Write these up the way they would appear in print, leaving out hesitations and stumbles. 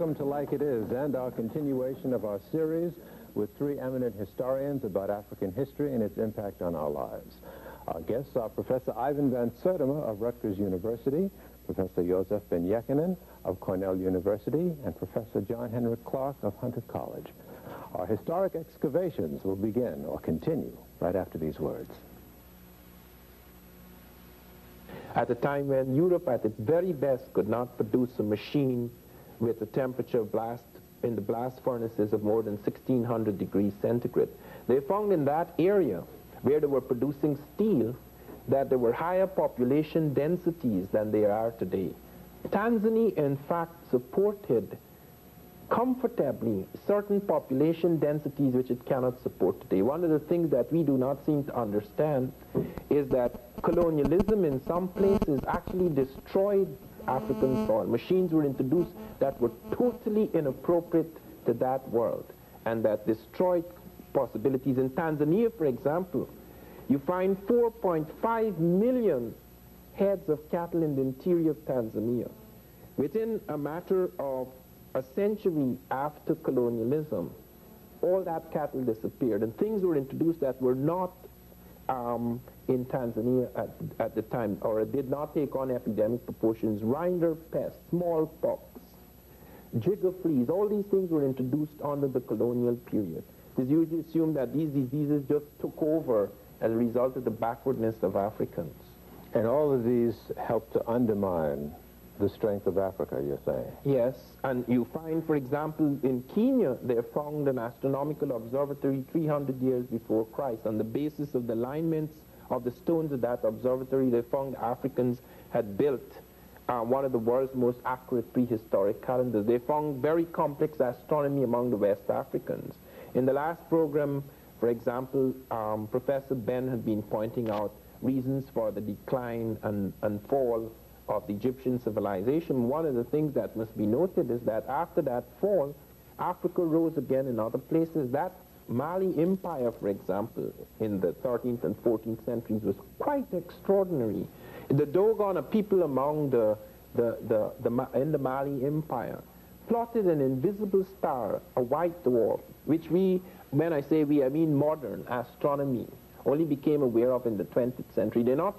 Welcome to Like It Is and our continuation of our series with three eminent historians about African history and its impact on our lives. Our guests are Professor Ivan van Sertima of Rutgers University, Professor Yosef Ben-Jochannan of Cornell University, and Professor John Henrik Clarke of Hunter College. Our historic excavations will begin or continue right after these words. At a time when Europe at its very best could not produce a machine with a temperature blast in the blast furnaces of more than 1600 degrees centigrade, they found in that area where they were producing steel that there were higher population densities than there are today. Tanzania, in fact, supported comfortably certain population densities which it cannot support today. One of the things that we do not seem to understand is that colonialism in some places actually destroyed African soil. Machines were introduced that were totally inappropriate to that world and that destroyed possibilities. In Tanzania, for example, you find 4.5 million heads of cattle in the interior of Tanzania. Within a matter of a century after colonialism, all that cattle disappeared, and things were introduced that were not in Tanzania at the time, or did not take on epidemic proportions. Rinder pest, smallpox, jigger fleas, all these things were introduced under the colonial period. It is usually assumed that these diseases just took over as a result of the backwardness of Africans. And all of these helped to undermine the strength of Africa, you're saying? Yes, and you find, for example, in Kenya, they found an astronomical observatory 300 years before Christ. On the basis of the alignments of the stones of that observatory, they found Africans had built one of the world's most accurate prehistoric calendars. They found very complex astronomy among the West Africans. In the last program, for example, Professor Ben had been pointing out reasons for the decline and fall of the Egyptian civilization. One of the things that must be noted is that after that fall, Africa rose again in other places. That Mali Empire, for example, in the 13th and 14th centuries was quite extraordinary. The Dogon, a people among in the Mali Empire, plotted an invisible star, a white dwarf, which we, when I say we, I mean modern astronomy, only became aware of in the 20th century. They not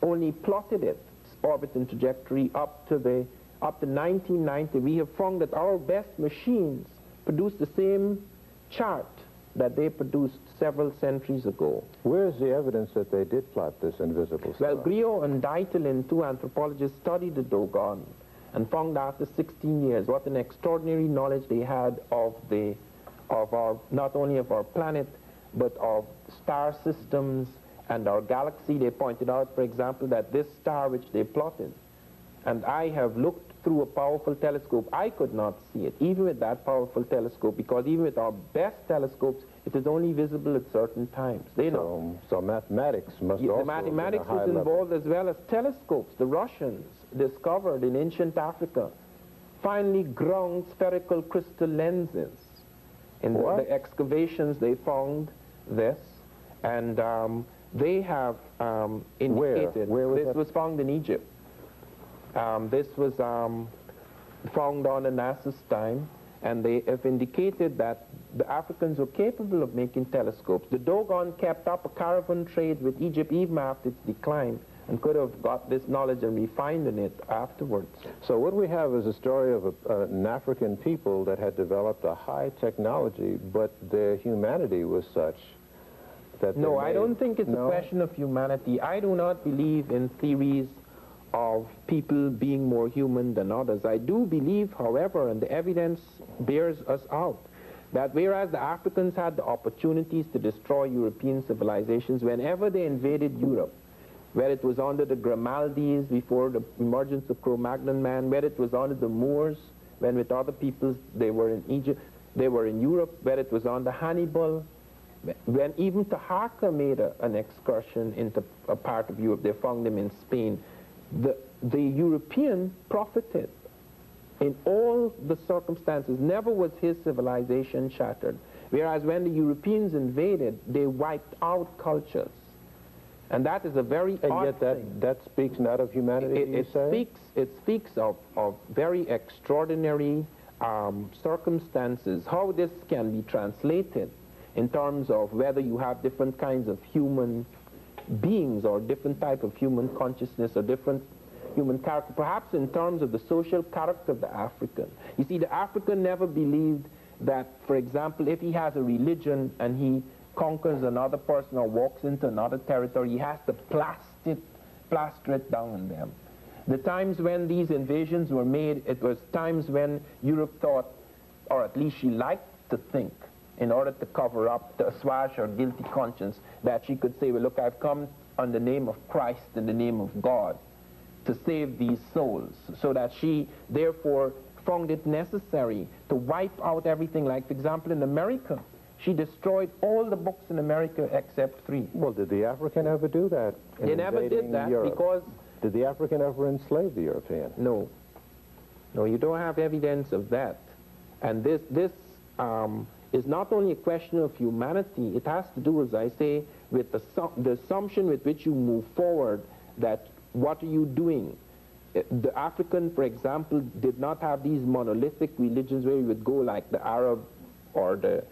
only plotted its orbit and trajectory up to 1990. We have found that our best machines produce the same chart that they produced several centuries ago. Where is the evidence that they did plot this invisible star? Well, Griot and Deitel, two anthropologists, studied the Dogon and found after 16 years what an extraordinary knowledge they had of our, not only of our planet, but of star systems and our galaxy. They pointed out, for example, that this star which they plotted, and I have looked through a powerful telescope, I could not see it, even with that powerful telescope, because even with our best telescopes, it is only visible at certain times. So mathematics must also the mathematics is involved as well as telescopes. The Russians discovered in ancient Africa finely ground spherical crystal lenses. In the excavations they found this, and they have indicated. Where was this was found in Egypt. This was found on Anas's time, and they have indicated that the Africans were capable of making telescopes. The Dogon kept up a caravan trade with Egypt even after its decline, and could have got this knowledge and refined in it afterwards. So what we have is a story of an African people that had developed a high technology, but their humanity was such that no, I don't think it's a question of humanity. I do not believe in theories of people being more human than others. I do believe, however, and the evidence bears us out, that whereas the Africans had the opportunities to destroy European civilizations whenever they invaded Europe, where it was under the Grimaldis before the emergence of Cro-Magnon man, where it was under the Moors, when with other peoples they were in Egypt, they were in Europe, where it was under Hannibal, when even Taharqa made an excursion into a part of Europe, they found them in Spain. The European profited in all the circumstances. Never was his civilization shattered. Whereas when the Europeans invaded, they wiped out cultures. And that is a very odd thing. That speaks not of humanity, It speaks of very extraordinary circumstances, how this can be translated in terms of whether you have different kinds of human beings or different type of human consciousness or different human character, perhaps in terms of the social character of the African. You see, the African never believed that, for example, if he has a religion and he conquers another person or walks into another territory, he has to plaster it down on them. The times when these invasions were made, it was times when Europe thought, or at least she liked to think, in order to cover up, to assuage her guilty conscience, that she could say, well, look, I've come on the name of Christ, in the name of God, to save these souls, so that she, therefore, found it necessary to wipe out everything. Like, for example, in America, she destroyed all the books in America except 3. Well, did the African ever do that? They never did that Europe? because... Did the African ever enslave the European? No. No, you don't have evidence of that. And this is not only a question of humanity, it has to do, as I say, with the assumption with which you move forward, that what are you doing? The African, for example, did not have these monolithic religions where you would go like the Arab or the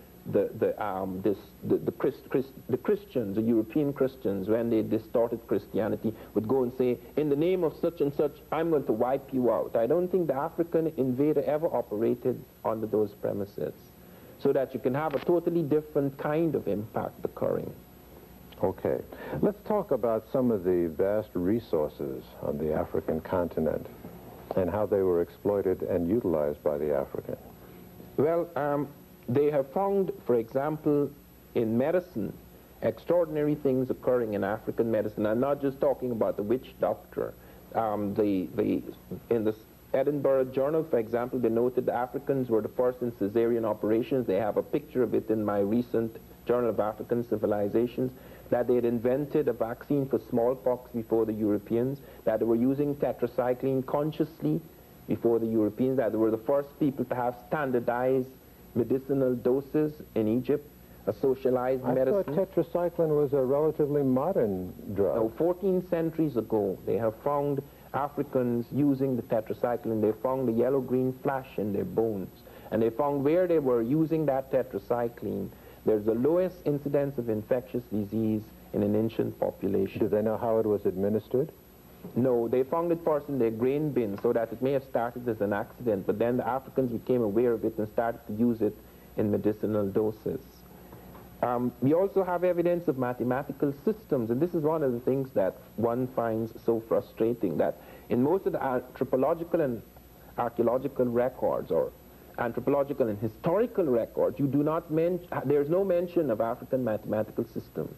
Christians, the European Christians, when they distorted Christianity, would go and say, in the name of such and such, I'm going to wipe you out. I don't think the African invader ever operated under those premises, so that you can have a totally different kind of impact occurring. Okay. Let's talk about some of the vast resources on the African continent and how they were exploited and utilized by the African. Well, they have found, for example, in medicine, extraordinary things occurring in African medicine. I'm not just talking about the witch doctor. In the Edinburgh Journal, for example, they noted the Africans were the first in cesarean operations. They have a picture of it in my recent Journal of African Civilizations, that they had invented a vaccine for smallpox before the Europeans, that they were using tetracycline consciously before the Europeans, that they were the first people to have standardized medicinal doses in Egypt, a socialized medicine. I thought tetracycline was a relatively modern drug. No, 14 centuries ago, they have found Africans using the tetracycline. They found the yellow-green flash in their bones. And they found where they were using that tetracycline, there's the lowest incidence of infectious disease in an ancient population. Do they know how it was administered? No, they found it first in their grain bin, so that it may have started as an accident, but then the Africans became aware of it and started to use it in medicinal doses. We also have evidence of mathematical systems, and this is one of the things that one finds so frustrating, that in most of the anthropological and archaeological records, or anthropological and historical records, you do not there's no mention of African mathematical systems.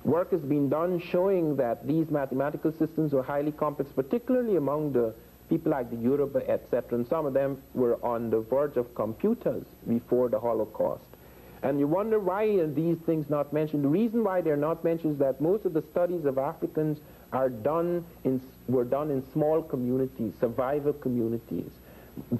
Work has been done showing that these mathematical systems were highly complex, particularly among the people like the Yoruba, etc., and some of them were on the verge of computers before the Holocaust. And you wonder, why are these things not mentioned? The reason why they're not mentioned is that most of the studies of Africans were done in small communities, survival communities.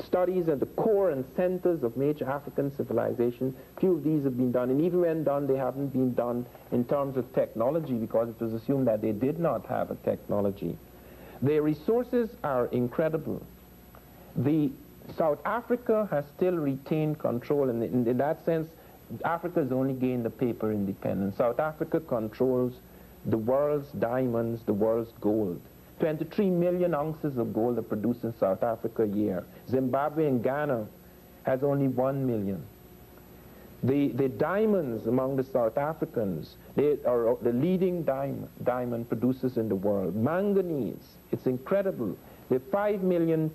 Studies at the core and centers of major African civilization, few of these have been done, and even when done, they haven't been done in terms of technology, because it was assumed that they did not have a technology. Their resources are incredible. South Africa has still retained control, and in that sense, Africa has only gained the paper independence. South Africa controls the world's diamonds, the world's gold. 23 million ounces of gold are produced in South Africa a year. Zimbabwe and Ghana has only 1 million. The diamonds among the South Africans, they are the leading diamond producers in the world. Manganese, it's incredible. They have 5 million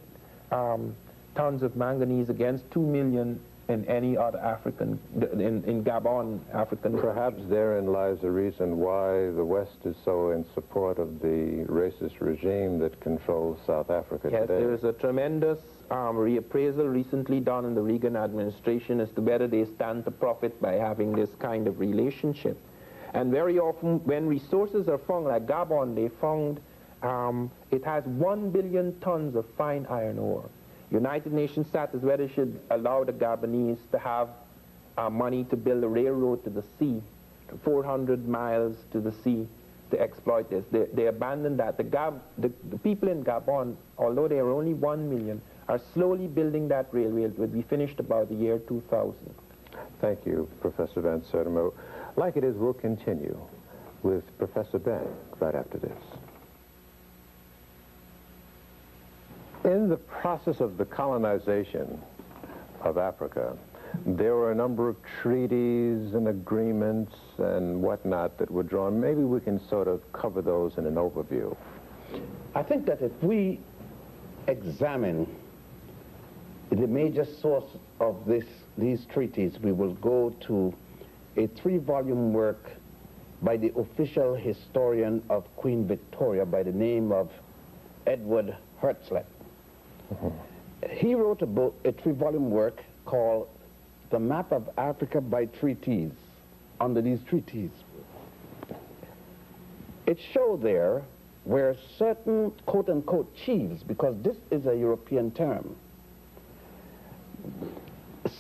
tons of manganese against 2 million in any other African, in Gabon, African. Perhaps therein lies the reason why the West is so in support of the racist regime that controls South Africa today. Yes, there is a tremendous reappraisal recently done in the Reagan administration as to whether they stand to profit by having this kind of relationship. And very often, when resources are found, like Gabon, they found it has 1 billion tons of fine iron ore. United Nations sat as whether it should allow the Gabonese to have money to build a railroad to the sea, 400 miles to the sea, to exploit this. They abandoned that. The people in Gabon, although they are only 1 million, are slowly building that railway. It will be finished about the year 2000. Thank you, Professor Van Sertima. Like it is, we'll continue with Professor Ben right after this. In the process of the colonization of Africa, there were a number of treaties and agreements and whatnot that were drawn. Maybe we can sort of cover those in an overview. I think that if we examine the major source of these treaties, we will go to a 3-volume work by the official historian of Queen Victoria by the name of Edward Hertzlet. He wrote a 3-volume work called The Map of Africa by Treaties, under these treaties. It showed there where certain quote-unquote chiefs, because this is a European term,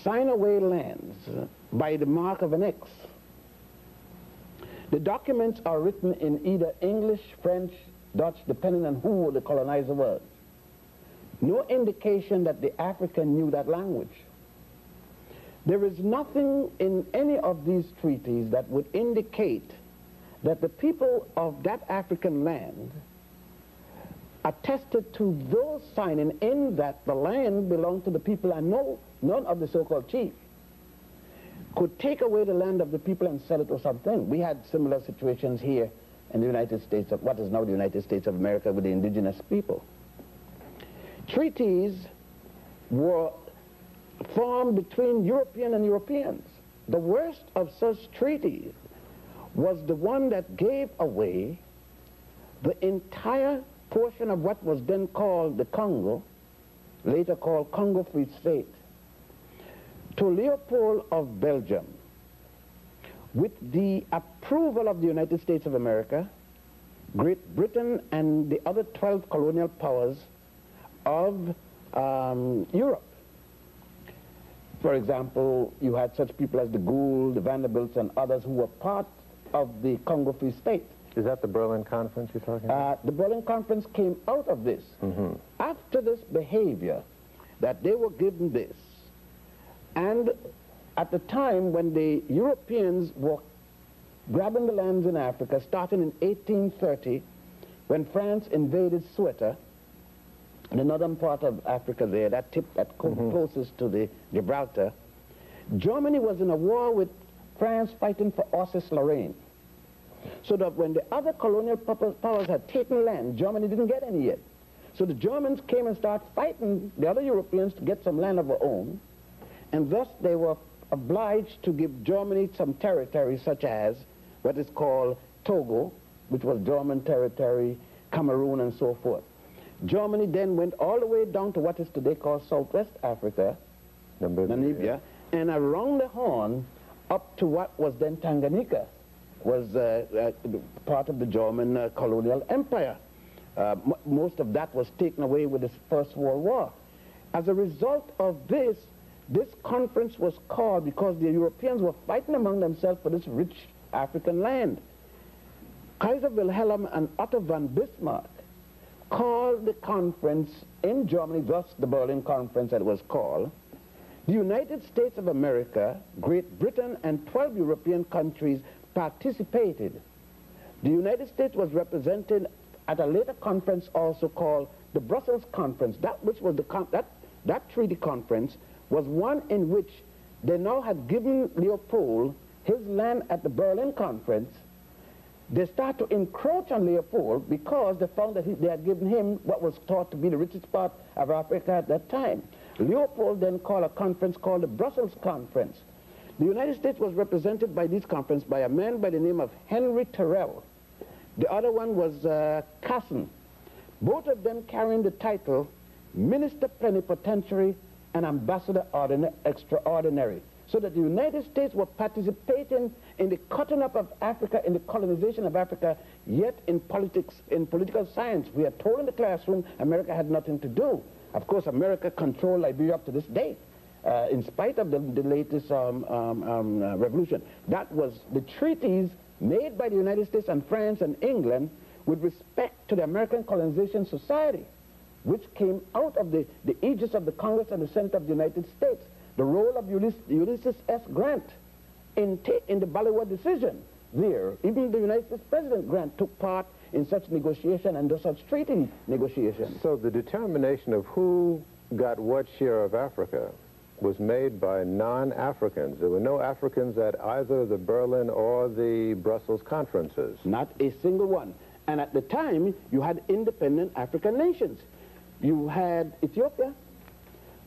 sign away lands by the mark of an X. The documents are written in either English, French, Dutch, depending on who the colonizer was. No indication that the African knew that language. There is nothing in any of these treaties that would indicate that the people of that African land attested to those signing in that the land belonged to the people, and none of the so-called chief could take away the land of the people and sell it or something. We had similar situations here in the United States, of what is now the United States of America, with the indigenous people. Treaties were formed between European and Europeans. The worst of such treaties was the one that gave away the entire portion of what was then called the Congo, later called Congo Free State, to Leopold of Belgium, with the approval of the United States of America, Great Britain, and the other 12 colonial powers of Europe. For example, you had such people as the Gould, the Vanderbilts, and others who were part of the Congo Free State. Is that the Berlin Conference you're talking about? The Berlin Conference came out of this. After this behavior, that they were given this, and at the time when the Europeans were grabbing the lands in Africa, starting in 1830, when France invaded Ceuta, the northern part of Africa there, that tip that closest to the Gibraltar, Germany was in a war with France fighting for Alsace-Lorraine. So that when the other colonial powers had taken land, Germany didn't get any yet. So the Germans came and started fighting the other Europeans to get some land of their own, and thus they were obliged to give Germany some territory, such as what is called Togo, which was German territory, Cameroon, and so forth. Germany then went all the way down to what is today called Southwest Africa, Namibia, and around the Horn up to what was then Tanganyika, was part of the German colonial empire. Most of that was taken away with the First World War. As a result of this, this conference was called because the Europeans were fighting among themselves for this rich African land. Kaiser Wilhelm and Otto von Bismarck called the conference in Germany, thus the Berlin Conference as it was called. The United States of America, Great Britain, and 12 European countries participated. The United States was represented at a later conference also called the Brussels Conference. That which was that treaty conference was one in which they now had given Leopold his land at the Berlin Conference. They started to encroach on Leopold because they found that they had given him what was thought to be the richest part of Africa at that time. Leopold then called a conference called the Brussels Conference. The United States was represented by this conference by a man by the name of Henry Terrell. The other one was Casson. Both of them carrying the title Minister Plenipotentiary and Ambassador Extraordinary. So that the United States were participating in the cutting up of Africa, in the colonization of Africa, yet in politics, in political science. We are told in the classroom America had nothing to do. Of course, America controlled Liberia up to this day, in spite of the latest revolution. That was, the treaties made by the United States and France and England with respect to the American Colonization Society, which came out of the aegis of the Congress and the Senate of the United States. The role of Ulysses S. Grant in the Baliwa decision there. Even the United States President Grant took part in such negotiation and such treaty negotiations. So the determination of who got what share of Africa was made by non-Africans. There were no Africans at either the Berlin or the Brussels conferences. Not a single one. And at the time, you had independent African nations. You had Ethiopia,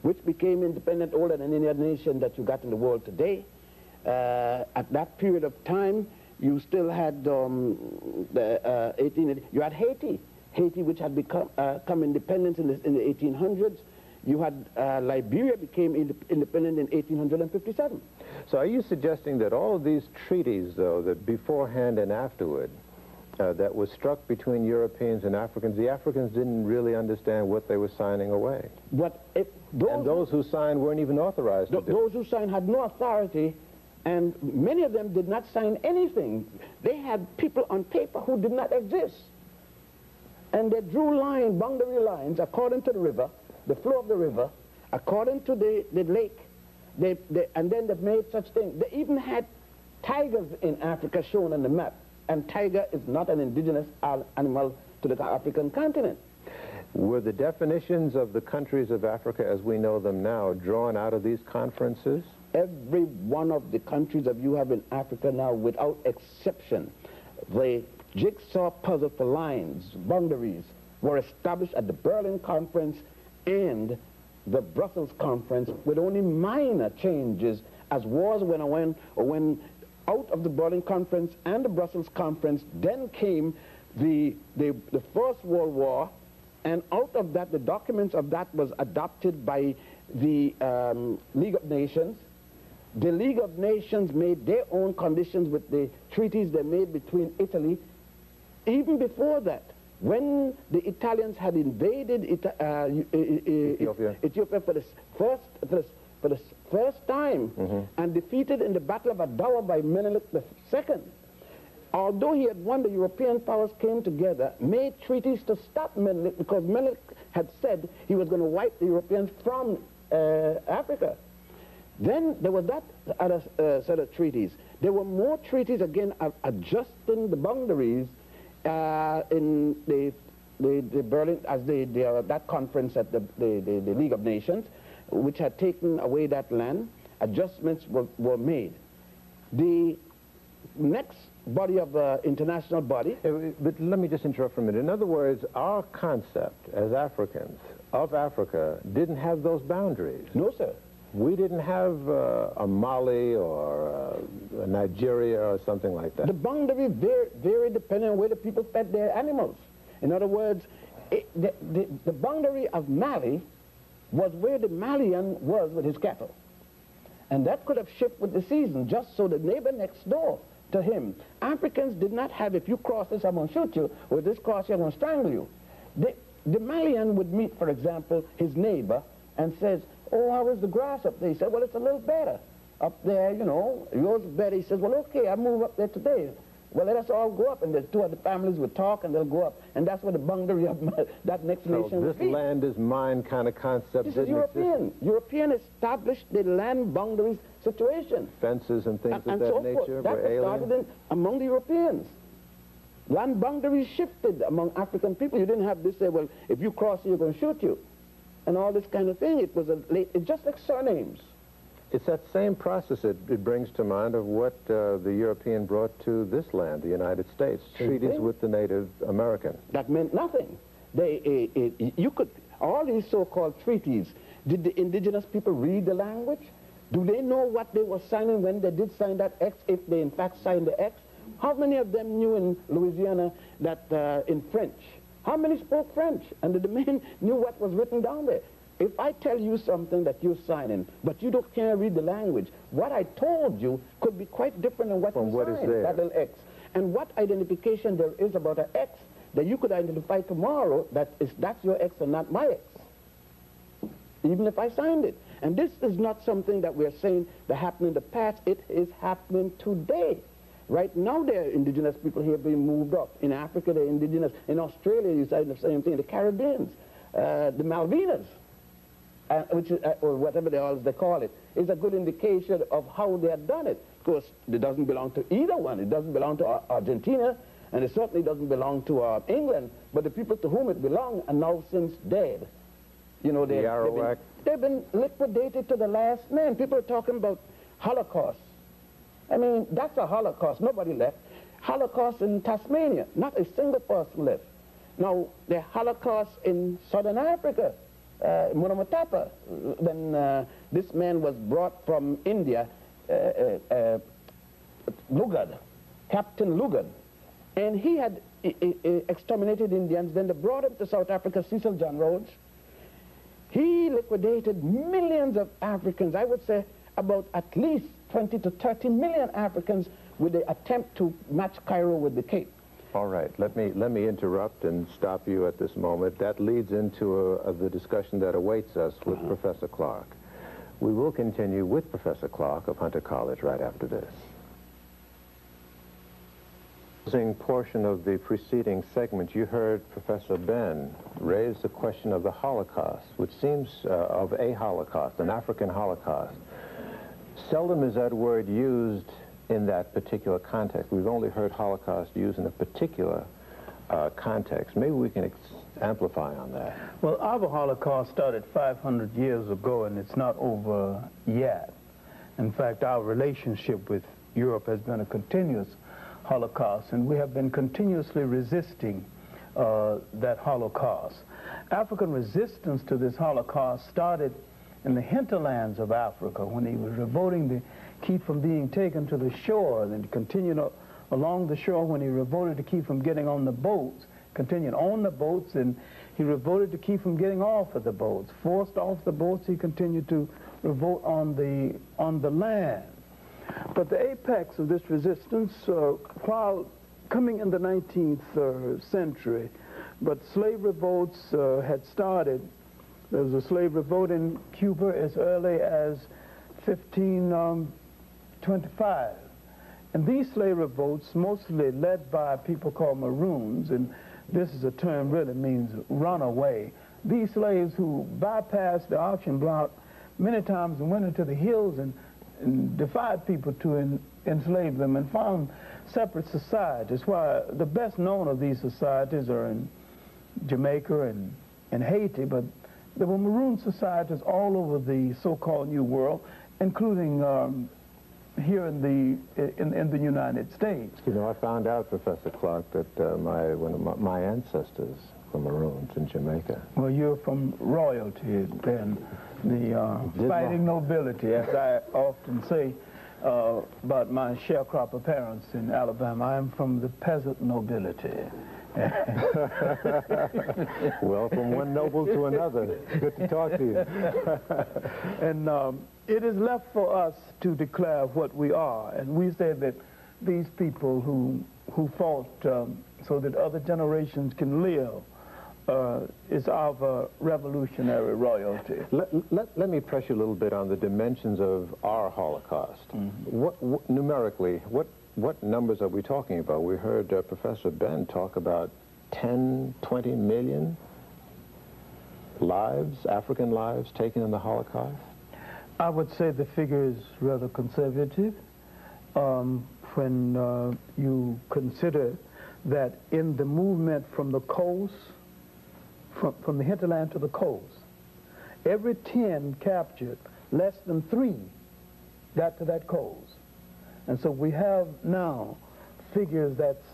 which became independent older than any other nation that you got in the world today. At that period of time, you still had you had Haiti, which had become independent in the 1800s. You had Liberia became independent in 1857. So are you suggesting that all of these treaties, though, that beforehand and afterward, that was struck between Europeans and Africans, the Africans didn't really understand what they were signing away? And those who signed weren't even authorized to do it. Those who signed had no authority, and many of them did not sign anything. They had people on paper who did not exist. And they drew boundary lines according to the river, the flow of the river, according to the lake, and then they made such things. They even had tigers in Africa shown on the map, and tiger is not an indigenous animal to the African continent. Were the definitions of the countries of Africa as we know them now drawn out of these conferences? Every one of the countries that you have in Africa now, without exception, the jigsaw puzzle for lines, boundaries, were established at the Berlin Conference and the Brussels Conference with only minor changes as wars went out of the Berlin Conference and the Brussels Conference. Then came the First World War, and out of that, the documents of that was adopted by the League of Nations. The League of Nations made their own conditions with the treaties they made between Italy. Even before that, when the Italians had invaded Ethiopia for the first time, and defeated in the Battle of Adawa by Menelik II, although he had won, the European powers came together, made treaties to stop Menelik, because Menelik had said he was going to wipe the Europeans from Africa. Then there was that other set of treaties. There were more treaties, again, adjusting the boundaries in the Berlin, as that conference at the League of Nations, which had taken away that land. Adjustments were made. The next body of international body. But let me just interrupt for a minute. In other words, our concept as Africans of Africa didn't have those boundaries. No, sir. We didn't have a Mali or a Nigeria or something like that. The boundary very dependent on where the people fed their animals. In other words, the boundary of Mali was where the Malian was with his cattle. And that could have shifted with the season, just so the neighbor next door to him. Africans did not have, if you cross this, I'm going to shoot you, or this cross, I'm going to strangle you. The Malian would meet, for example, his neighbor and says, oh, how is the grass up there? He said, well, it's a little better. Up there, you know, yours better. He says, well, okay, I'll move up there today. Well, let us all go up, and the two other families would talk, and they'll go up. And that's where the boundary of that next nation would be. This land is mine kind of concept. This is European. European established the land boundaries situation. Fences and things of that so nature that were alien? started among the Europeans. Land boundaries shifted among African people. You didn't have this say, well, if you cross here, you're going to shoot you, and all this kind of thing. It's just like surnames. It's that same process it brings to mind of what the European brought to this land, the United States, treaties with the Native American. That meant nothing. All these so-called treaties, did the indigenous people read the language? Do they know what they were signing when they did sign that X, if they in fact signed the X? How many of them knew in Louisiana that in French? How many spoke French? And the men knew what was written down there. If I tell you something that you're signing, but you can't read the language, what I told you could be quite different than what you signed, that little X. And what identification there is about an X that you could identify tomorrow that's your X and not my X, even if I signed it. And this is not something that we're saying that happened in the past. It is happening today. Right now, there are indigenous people here being moved up. In Africa, they're indigenous. In Australia, you say the same thing. The Caribbeans, the Malvinas, which is, or whatever they call it, is a good indication of how they have done it. Of course, it doesn't belong to either one. It doesn't belong to Argentina, and it certainly doesn't belong to England. But the people to whom it belonged are now since dead. You know, they've been liquidated to the last man. People are talking about Holocaust. I mean, that's a Holocaust. Nobody left. Holocaust in Tasmania, not a single person left. Now, the Holocaust in Southern Africa, Munamatapa, when this man was brought from India, Lugard, Captain Lugard, and he had exterminated Indians. Then they brought him to South Africa, Cecil John Rhodes. He liquidated millions of Africans. I would say about at least 20 to 30 million Africans with the attempt to match Cairo with the Cape. All right, let me interrupt and stop you at this moment. That leads into the discussion that awaits us with Professor Clarke. We will continue with Professor Clarke of Hunter College right after this. In portion of the preceding segment, you heard Professor Ben raise the question of the Holocaust, which seems of a Holocaust, an African Holocaust. Seldom is that word used in that particular context. We've only heard Holocaust used in a particular context. Maybe we can amplify on that. Well, our Holocaust started 500 years ago, and it's not over yet. In fact, our relationship with Europe has been a continuous Holocaust, and we have been continuously resisting that Holocaust. African resistance to this Holocaust started in the hinterlands of Africa when he was revolting to keep from being taken to the shore, and then continued along the shore when he revolted to keep from getting on the boats, continued on the boats, and he revolted to keep from getting off of the boats. Forced off the boats, he continued to revolt on the land. But the apex of this resistance, while coming in the 19th century, but slave revolts had started. There was a slave revolt in Cuba as early as 1525. And these slave revolts, mostly led by people called Maroons, and this is a term really means runaway. These slaves who bypassed the auction block many times and went into the hills and defied people to enslave them and found separate societies. Why the best known of these societies are in Jamaica and Haiti, but there were Maroon societies all over the so-called New World, including here in the United States. You know, I found out, Professor Clarke, that one of my ancestors were Maroons in Jamaica. Well, you're from royalty then, the fighting nobility, as I often say about my sharecropper parents in Alabama. I am from the peasant nobility. Well, from one noble to another. Good to talk to you. And it is left for us to declare what we are. And we say that these people who fought so that other generations can live is our revolutionary royalty. Let me press you a little bit on the dimensions of our Holocaust. Mm-hmm. Numerically, what numbers are we talking about? We heard Professor Ben talk about 10, 20 million lives, African lives, taken in the Holocaust. I would say the figure is rather conservative when you consider that in the movement from the coast, from the hinterland to the coast, every 10 captured, less than 3 got to that coast. And so we have now figures that's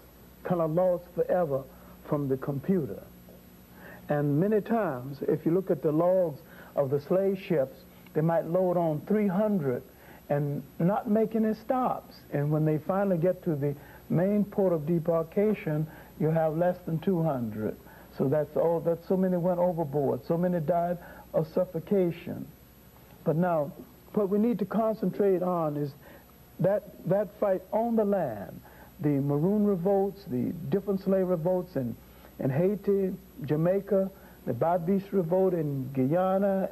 kind of lost forever from the computer. And many times, if you look at the logs of the slave ships, they might load on 300 and not make any stops. And when they finally get to the main port of debarkation, you have less than 200. So that's all, that so many went overboard, so many died of suffocation. But now, what we need to concentrate on is that fight on the land, the Maroon revolts, the different slave revolts in Haiti, Jamaica, the Babis revolt in Guyana,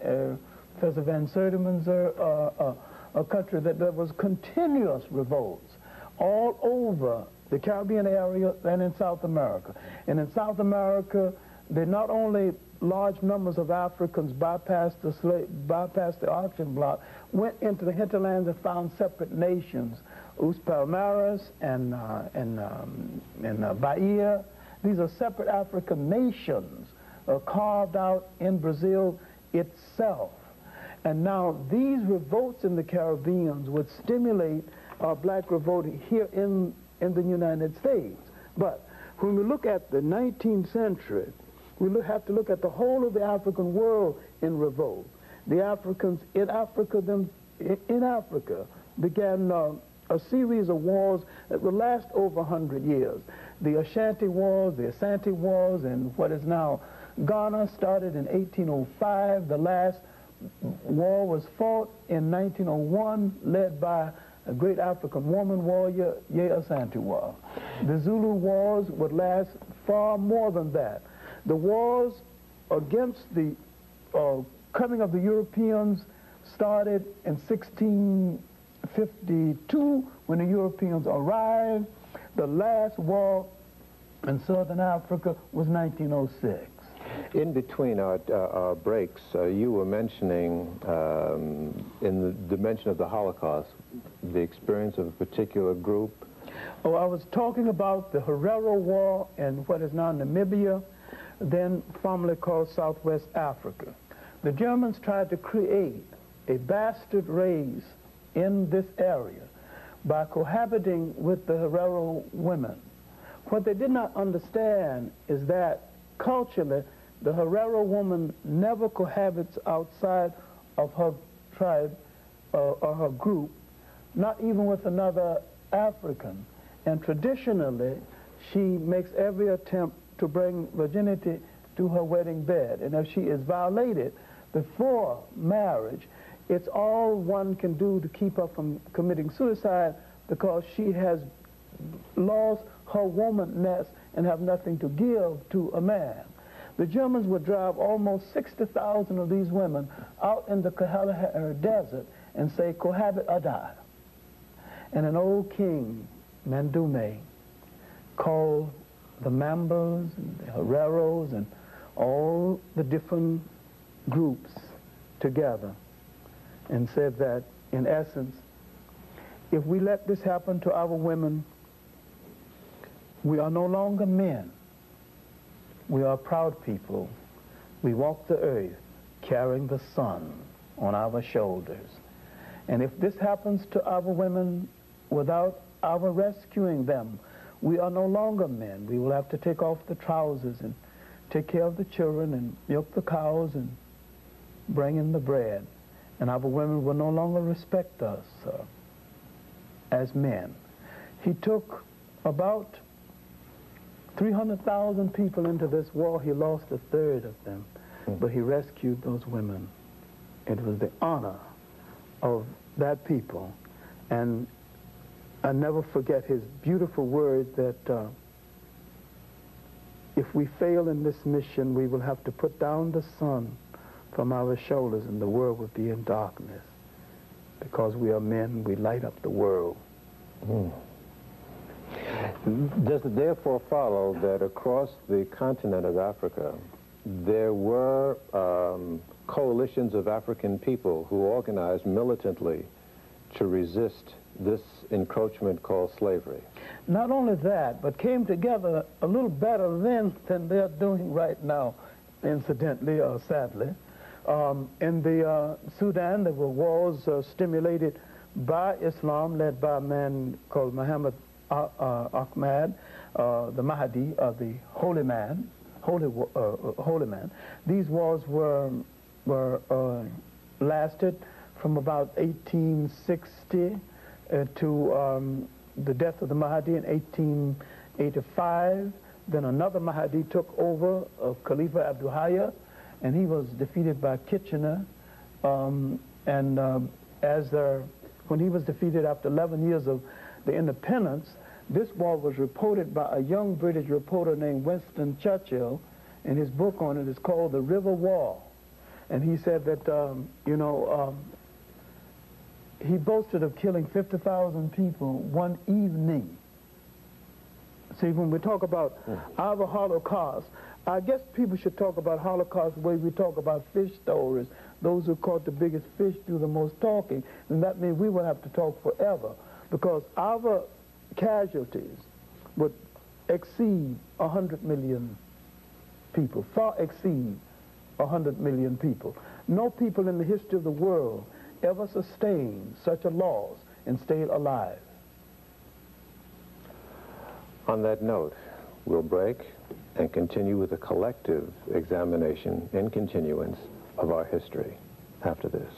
Professor Van Sertima's a country that there was continuous revolts all over the Caribbean area and in South America. And in South America, they not only large numbers of Africans bypassed the auction block, went into the hinterlands and found separate nations, Os Palmares and Bahia. These are separate African nations carved out in Brazil itself. And now these revolts in the Caribbean would stimulate black revolt here in the United States. But when we look at the 19th century, we have to look at the whole of the African world in revolt. The Africans in Africa began a series of wars that would last over 100 years. The Ashanti Wars, the Asante Wars, and what is now Ghana started in 1805. The last war was fought in 1901, led by a great African woman warrior, Ye Asantewaa. The Zulu Wars would last far more than that. The wars against the coming of the Europeans started in 1652 when the Europeans arrived. The last war in Southern Africa was 1906. In between our breaks, you were mentioning, in the dimension of the Holocaust, the experience of a particular group. Oh, I was talking about the Herero War in what is now Namibia, then formerly called Southwest Africa. The Germans tried to create a bastard race in this area by cohabiting with the Herero women. What they did not understand is that culturally, the Herero woman never cohabits outside of her tribe or her group, not even with another African. And traditionally, she makes every attempt to bring virginity to her wedding bed. And if she is violated before marriage, it's all one can do to keep her from committing suicide, because she has lost her womanness and have nothing to give to a man. The Germans would drive almost 60,000 of these women out in the Kalahari Desert and say, cohabit or die. And an old king, Mandume, called the Mambas and the Hereros and all the different groups together and said that, in essence, if we let this happen to our women, we are no longer men. We are proud people. We walk the earth carrying the sun on our shoulders. And if this happens to our women without our rescuing them, we are no longer men. We will have to take off the trousers and take care of the children and milk the cows and bring in the bread. And our women will no longer respect us as men. He took about 300,000 people into this war. He lost a third of them, but he rescued those women. It was the honor of that people. And I never forget his beautiful words that if we fail in this mission, we will have to put down the sun from our shoulders and the world will be in darkness. Because we are men, we light up the world. Does it therefore follow that across the continent of Africa, there were coalitions of African people who organized militantly to resist this encroachment called slavery? Not only that, but came together a little better then than they're doing right now, incidentally or sadly. In the Sudan, there were wars stimulated by Islam, led by a man called Muhammad Ahmad, the Mahdi, the holy man. These wars were lasted from about 1860 to the death of the Mahdi in 1885. Then another Mahdi took over, Khalifa Abdul Hayya, and he was defeated by Kitchener. When he was defeated after 11 years of the independence, this war was reported by a young British reporter named Winston Churchill, and his book on it is called The River War. And he said that, he boasted of killing 50,000 people one evening. See, when we talk about our Holocaust, I guess people should talk about Holocaust the way we talk about fish stories. Those who caught the biggest fish do the most talking, and that means we will have to talk forever, because our casualties would exceed 100 million people, far exceed 100 million people. No people in the history of the world ever sustained such a loss and stayed alive. On that note, we'll break and continue with a collective examination in continuance of our history after this.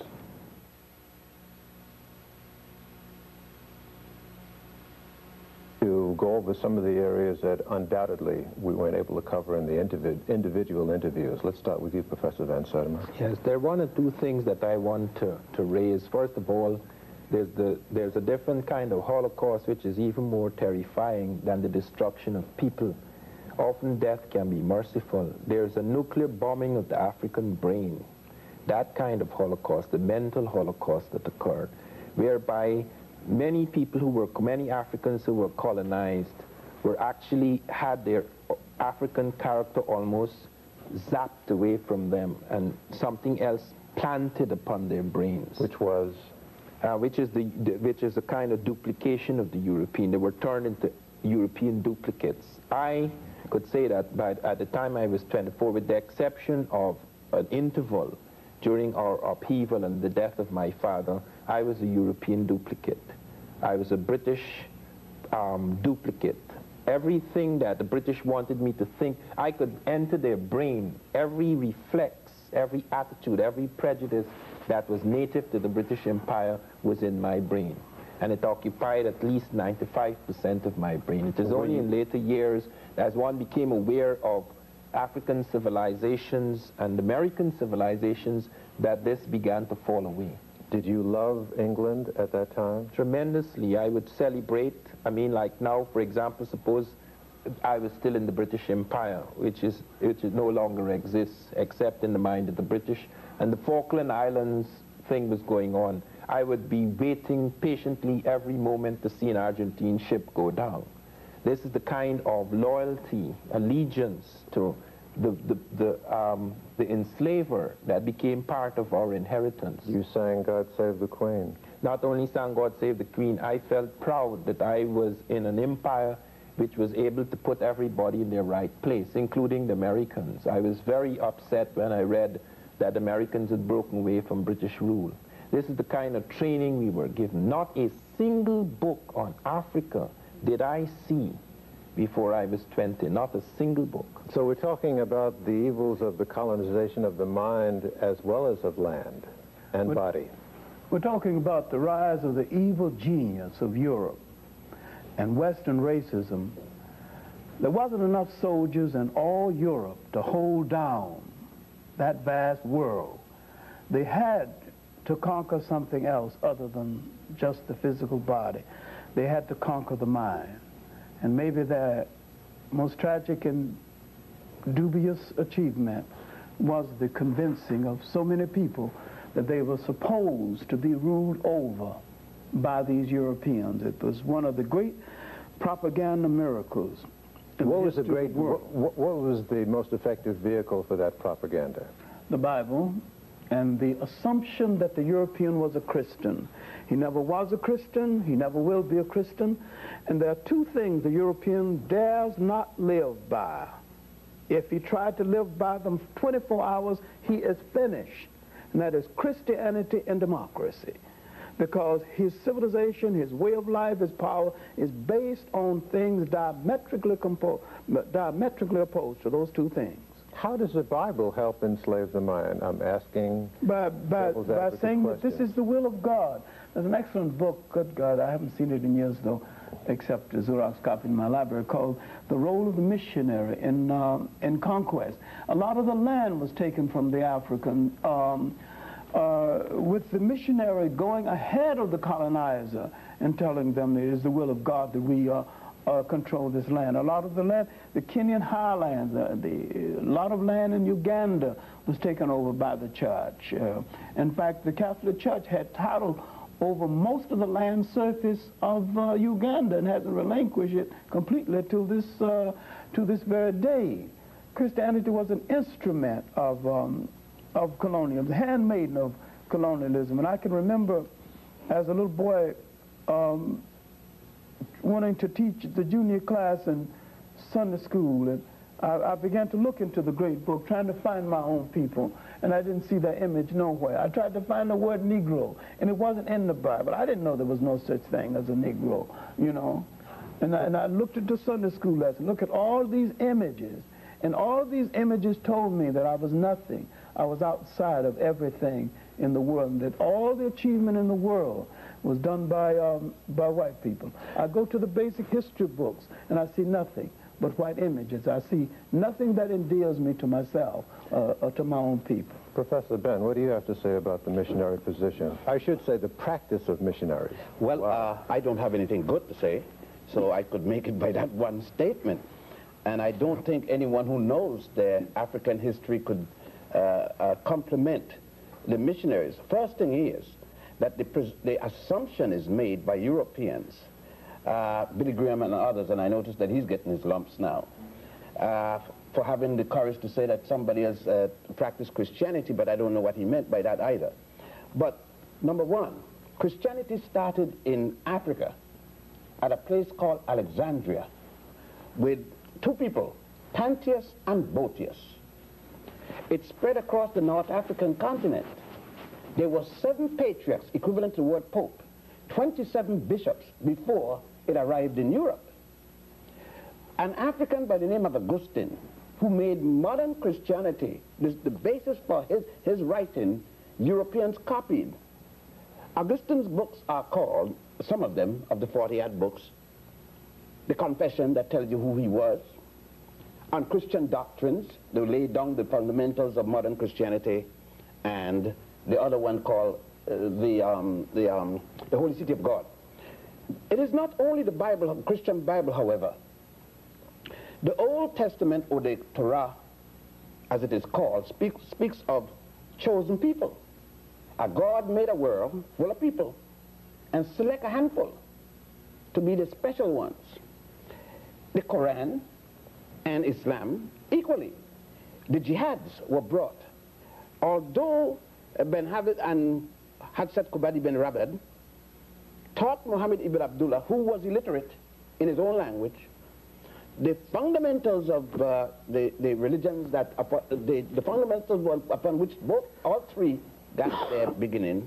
To go over some of the areas that undoubtedly we weren't able to cover in the individual interviews. Let's start with you, Professor Van Sertima. Yes, there are one or two things that I want to raise. First of all, there's a different kind of Holocaust which is even more terrifying than the destruction of people. Often death can be merciful. There's a nuclear bombing of the African brain. That kind of Holocaust, the mental Holocaust that occurred, whereby many Africans who were colonized were actually had their African character almost zapped away from them, and something else planted upon their brains. Which was? Which is a kind of duplication of the European. They were turned into European duplicates. I could say that at the time I was 24, with the exception of an interval during our upheaval and the death of my father, I was a European duplicate. I was a British duplicate. Everything that the British wanted me to think, I could enter their brain. Every reflex, every attitude, every prejudice that was native to the British Empire was in my brain. And it occupied at least 95% of my brain. It is only in later years, as one became aware of African civilizations and American civilizations, that this began to fall away. Did you love England at that time? Tremendously. I would celebrate. I mean, like now, for example, suppose I was still in the British Empire, which no longer exists except in the mind of the British, and the Falkland Islands thing was going on. I would be waiting patiently every moment to see an Argentine ship go down. This is the kind of loyalty, allegiance to the enslaver that became part of our inheritance. You sang God Save the Queen. Not only sang God Save the Queen, I felt proud that I was in an empire which was able to put everybody in their right place, including the Americans. I was very upset when I read that Americans had broken away from British rule. This is the kind of training we were given. Not a single book on Africa did I see before I was 20, not a single book. So we're talking about the evils of the colonization of the mind as well as of land and body. We're talking about the rise of the evil genius of Europe and Western racism. There wasn't enough soldiers in all Europe to hold down that vast world. They had to conquer something else other than just the physical body. They had to conquer the mind. And maybe their most tragic and dubious achievement was the convincing of so many people that they were supposed to be ruled over by these Europeans. It was one of the great propaganda miracles. What was the most effective vehicle for that propaganda? The Bible and the assumption that the European was a Christian. He never was a Christian, he never will be a Christian, and there are two things the European dares not live by. If he tried to live by them 24 hours, he is finished, and that is Christianity and democracy. Because his civilization, his way of life, his power is based on things diametrically opposed to those two things. How does the Bible help enslave the mind? I'm asking by saying that this is the will of God. There's an excellent book, good God, I haven't seen it in years though, except a Xerox copy in my library, called The Role of the Missionary in Conquest. A lot of the land was taken from the African, with the missionary going ahead of the colonizer and telling them it is the will of God that we control this land. A lot of the land, the Kenyan highlands, a lot of land in Uganda was taken over by the church. In fact, the Catholic Church had title over most of the land surface of Uganda and hasn't relinquished it completely to this very day. Christianity was an instrument of colonialism, the handmaiden of colonialism. And I can remember as a little boy wanting to teach the junior class in Sunday school, and I began to look into the great book, trying to find my own people, and I didn't see that image nowhere. I tried to find the word Negro, and it wasn't in the Bible. I didn't know there was no such thing as a Negro, you know. And I looked at the Sunday school lesson, look at all these images, and all these images told me that I was nothing. I was outside of everything in the world, and that all the achievement in the world was done by white people. I go to the basic history books, and I see nothing but white images. I see nothing that endears me to myself or to my own people. Professor Ben, what do you have to say about the missionary position? I should say the practice of missionaries. Well, Wow. I don't have anything good to say, so I could make it by that one statement. And I don't think anyone who knows their African history could compliment the missionaries. First thing is that the assumption is made by Europeans, Billy Graham and others, and I noticed that he's getting his lumps now, for having the courage to say that somebody has practiced Christianity, but I don't know what he meant by that either. But number one, Christianity started in Africa at a place called Alexandria with two people, Pantheus and Boetius. It spread across the North African continent. There were 7 patriarchs, equivalent to the word pope, 27 bishops before it arrived in Europe. An African by the name of Augustine, who made modern Christianity the basis for his writing, Europeans copied. Augustine's books are called, some of them, of the 40-odd books, the Confession that tells you who he was, on Christian doctrines, they laid down the fundamentals of modern Christianity, and the other one called the Holy City of God. It is not only the Bible, the Christian Bible, however. The Old Testament, or the Torah, as it is called, speaks of chosen people. God made a world full of people and select a handful to be the special ones. The Quran and Islam equally. The jihads were brought. Although Ben Habib and Hadsat Kubadi Ben Rabad taught Muhammad ibn Abdullah, who was illiterate in his own language, the fundamentals of the religions that, the fundamentals upon which all three got their beginning,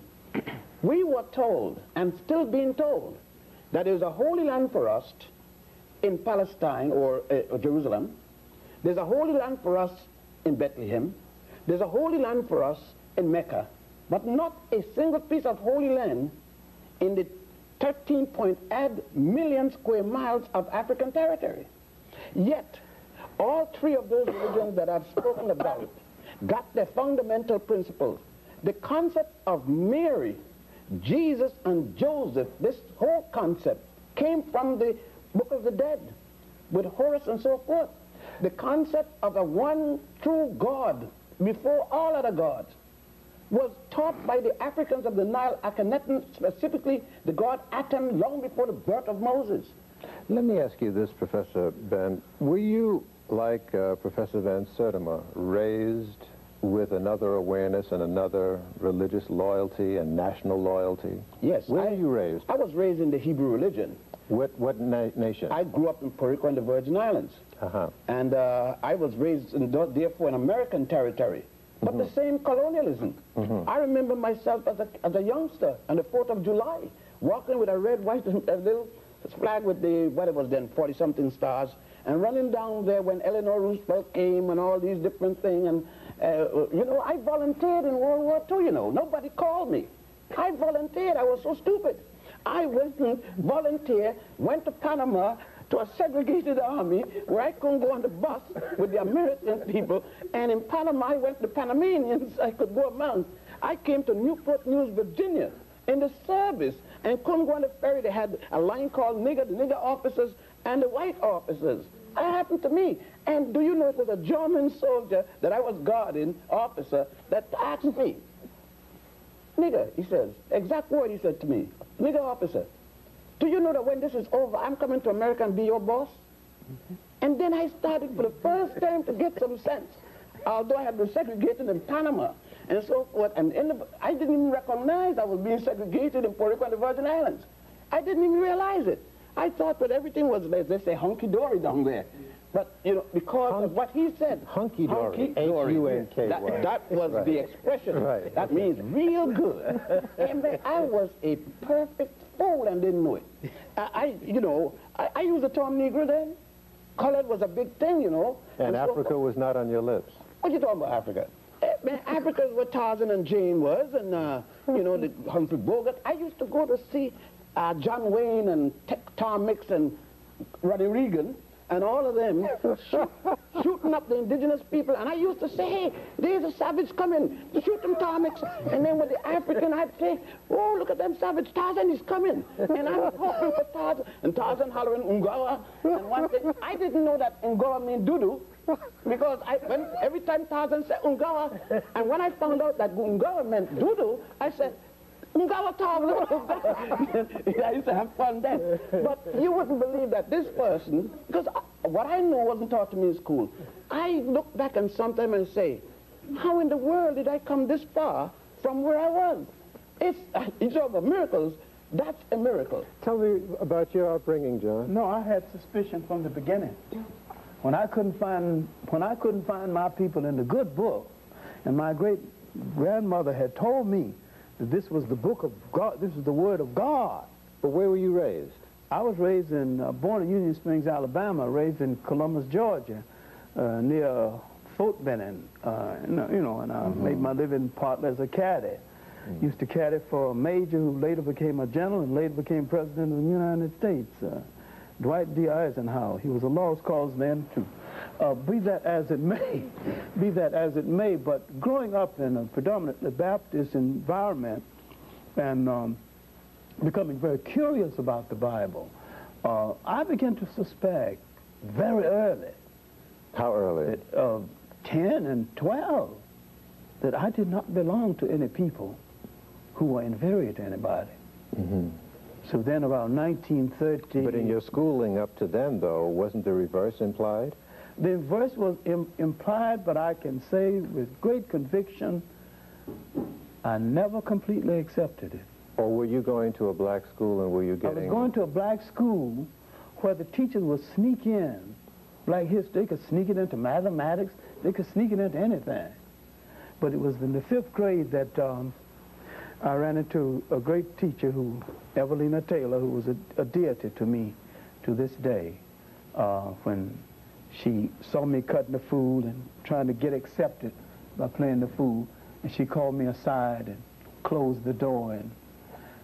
we were told, and still being told, that there is a holy land for us in Palestine or Jerusalem. There's a holy land for us in Bethlehem. There's a holy land for us in Mecca, but not a single piece of holy land in the 13.8 million square miles of African territory. Yet, all three of those religions that I've spoken about got their fundamental principles. The concept of Mary, Jesus, and Joseph, this whole concept came from the Book of the Dead, with Horus and so forth. The concept of a one true God before all other gods was taught by the Africans of the Nile, Akhenaten, specifically the god Atem, long before the birth of Moses. Let me ask you this, Professor Ben. Were you, like Professor Van Sertima, raised with another awareness and another religious loyalty and national loyalty? Yes. Where were you raised? I was raised in the Hebrew religion. What nation? I grew up in Puerto Rico and the Virgin Islands. And I was raised, therefore, in American territory. But the same colonialism. I remember myself as a youngster on the 4th of July, walking with a red, white, a little flag with the, what it was then, 40-something stars, and running down there when Eleanor Roosevelt came and all these different things. And, you know, I volunteered in World War II, you know. Nobody called me. I volunteered. I was so stupid. I went and volunteered, went to Panama to a segregated army where I couldn't go on the bus with the American people, and in Panama I went to Panamanians I could go among. I came to Newport News, Virginia in the service and couldn't go on the ferry. They had a line called nigger, the nigger officers and the white officers. That happened to me. And do you know it was a German soldier that I was guarding, officer, that asked me, nigger, he says, exact word he said to me, nigger officer, do you know that when this is over, I'm coming to America and be your boss? And then I started for the first time to get some sense, although I had been segregated in Panama and so forth, and I didn't even recognize I was being segregated in Puerto Rico and the Virgin Islands. I didn't even realize it. I thought that everything was, as they say, hunky-dory down there. But, you know, because of what he said. Hunky-dory, H-U-N-K-Y. That was the expression. Right. That means real good. And then I was a perfect fool and didn't know it. I used the term Negro then. Colored was a big thing, you know. And Africa was not on your lips. What you talking about, Africa? Man, Africa is where Tarzan and Jane was, and, you know, the Humphrey Bogart. I used to go to see John Wayne and Tom Mix and Roddy Reagan and all of them shooting up the indigenous people. And I used to say, hey, there's a savage coming. Shoot them, Tom Mix. And then with the African, I'd say, oh, look at them savage. Tarzan is coming. And I'm hoping for Tarzan. And Tarzan hollering, Ungawa. And one thing, I didn't know that Ungawa meant doo-doo. Because every time Tarzan said Ungawa, and when I found out that Ungawa meant doo-doo, I said, Ungawa Tarzan. I used to have fun then. But you wouldn't believe that this person, because what I know wasn't taught to me in school, I look back and sometimes and say, how in the world did I come this far from where I was? You talk about miracles, that's a miracle. Tell me about your upbringing, John. No, I had suspicion from the beginning. When I couldn't find my people in the good book, and my great-grandmother had told me that this was the book of God, this was the Word of God. But where were you raised? I was raised born in Union Springs, Alabama, raised in Columbus, Georgia, near Fort Benning, and I made my living partly as a caddy. Used to caddy for a major who later became a general and later became president of the United States, Dwight D. Eisenhower. He was a lost cause then, too. Be that as it may, but growing up in a predominantly Baptist environment and becoming very curious about the Bible, I began to suspect very early. How early? 10 and 12, that I did not belong to any people who were inferior to anybody. So then about 1930... But in your schooling up to then, though, wasn't the reverse implied? The reverse was implied, but I can say with great conviction, I never completely accepted it. Or were you going to a black school and were you getting... I was going to a black school where the teachers would sneak in black history. They could sneak it into mathematics. They could sneak it into anything. But it was in the 5th grade that I ran into a great teacher, Evelina Taylor, who was a deity to me to this day, when she saw me cutting the food and trying to get accepted by playing the food, and she called me aside and closed the door and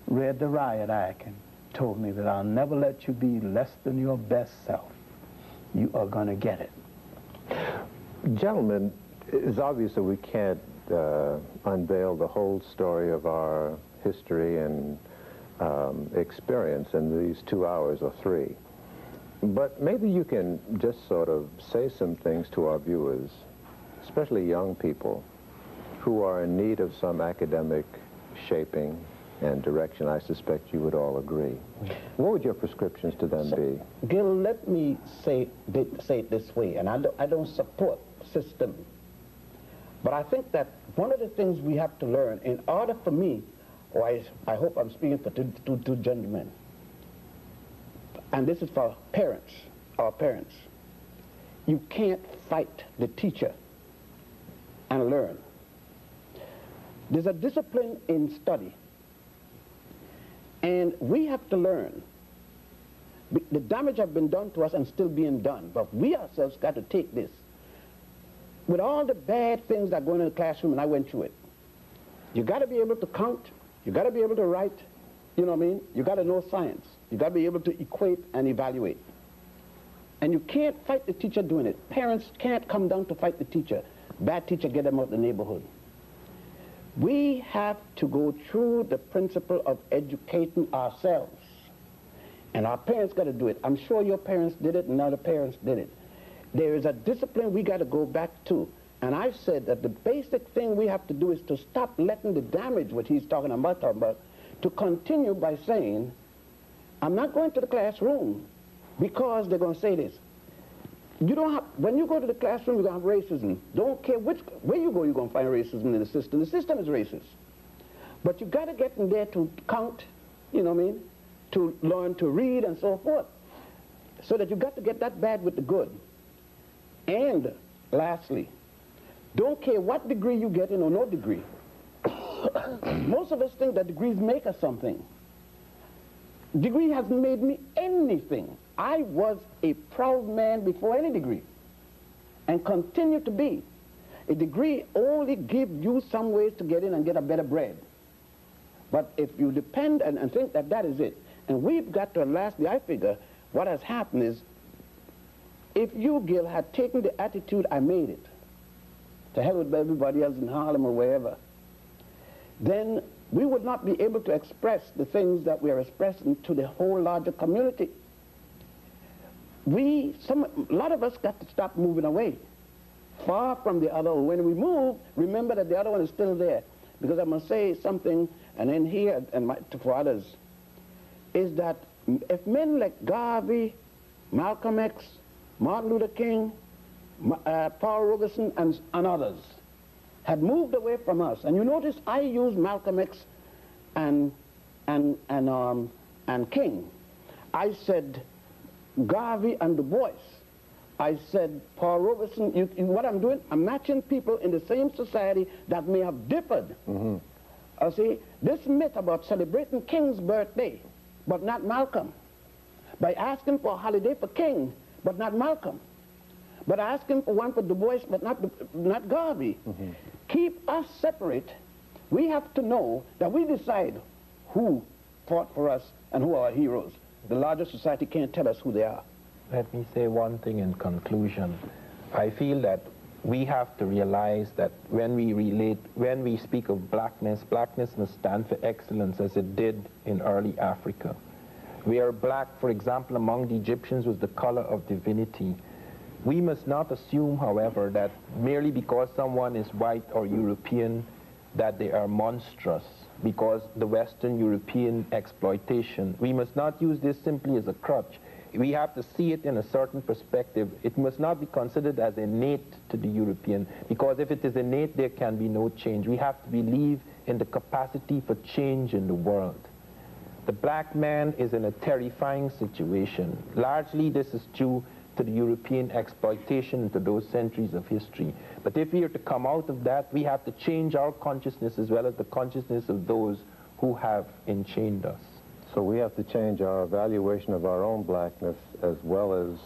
read the riot act and told me that I'll never let you be less than your best self. You are going to get it. Gentlemen, it's obvious that we can't unveil the whole story of our history and experience in these 2 hours or 3. But maybe you can just sort of say some things to our viewers, especially young people, who are in need of some academic shaping and direction. I suspect you would all agree. What would your prescriptions to them be? Gil, let me say it this way, and I don't support system. But I think that one of the things we have to learn, in order for me, or I hope I'm speaking for two gentlemen, and this is for parents, our parents, you can't fight the teacher and learn. There's a discipline in study, and we have to learn. The damage has been done to us and still being done, but we ourselves got to take this. With all the bad things that go on in the classroom, and I went through it, you got to be able to count, you got to be able to write, you know what I mean? You got to know science. You got to be able to equate and evaluate. And you can't fight the teacher doing it. Parents can't come down to fight the teacher. Bad teacher, get them out of the neighborhood. We have to go through the principle of educating ourselves. And our parents got to do it. I'm sure your parents did it and other parents did it. There is a discipline we got to go back to. And I said that the basic thing we have to do is to stop letting the damage, what he's talking about, to continue by saying, I'm not going to the classroom because they're going to say this. You don't have, when you go to the classroom, you're going to have racism. Don't care where you go, you're going to find racism in the system. The system is racist. But you got to get in there to count, you know what I mean, to learn to read and so forth. So that you got to get that bad with the good. And lastly, don't care what degree you get in or no degree. Most of us think that degrees make us something. Degree hasn't made me anything. I was a proud man before any degree, and continue to be. A degree only gives you some ways to get in and get a better bread. But if you depend and think that that is it, and we've got to, lastly, I figure, what has happened is, if you, Gil, had taken the attitude, I made it, to hell with everybody else in Harlem or wherever, then we would not be able to express the things that we are expressing to the whole larger community. A lot of us got to stop moving away, far from the other. When we move, remember that the other one is still there. Because I must say something, and then here, and for others, is that if men like Garvey, Malcolm X, Martin Luther King, Paul Robeson, and others had moved away from us, and you notice I use Malcolm X and King. I said Garvey and Du Bois. I said Paul Robeson. What I'm doing, I'm matching people in the same society that may have differed. See, this myth about celebrating King's birthday, but not Malcolm, by asking for a holiday for King, but not Malcolm, but asking for one for Du Bois, but not Garvey. Keep us separate. We have to know that we decide who fought for us and who are our heroes. The larger society can't tell us who they are. Let me say one thing in conclusion. I feel that we have to realize that when we speak of blackness, blackness must stand for excellence as it did in early Africa. Where black, for example, among the Egyptians was the color of divinity. We must not assume, however, that merely because someone is white or European that they are monstrous because the Western European exploitation. We must not use this simply as a crutch. We have to see it in a certain perspective. It must not be considered as innate to the European, because if it is innate, there can be no change. We have to believe in the capacity for change in the world. The black man is in a terrifying situation. Largely, this is due to the European exploitation into those centuries of history. But if we are to come out of that, we have to change our consciousness as well as the consciousness of those who have enchained us. So we have to change our evaluation of our own blackness as well as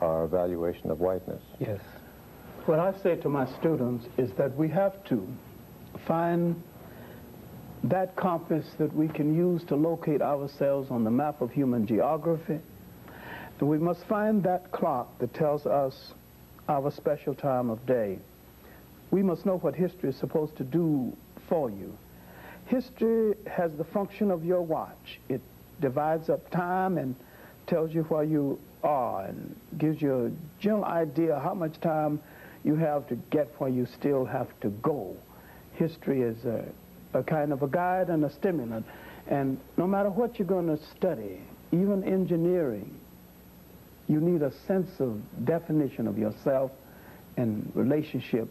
our evaluation of whiteness. Yes. What I say to my students is that we have to find that compass that we can use to locate ourselves on the map of human geography. And we must find that clock that tells us our special time of day. We must know what history is supposed to do for you. History has the function of your watch. It divides up time and tells you where you are and gives you a general idea how much time you have to get where you still have to go. History is a kind of a guide and a stimulant. And no matter what you're going to study, even engineering, you need a sense of definition of yourself and relationship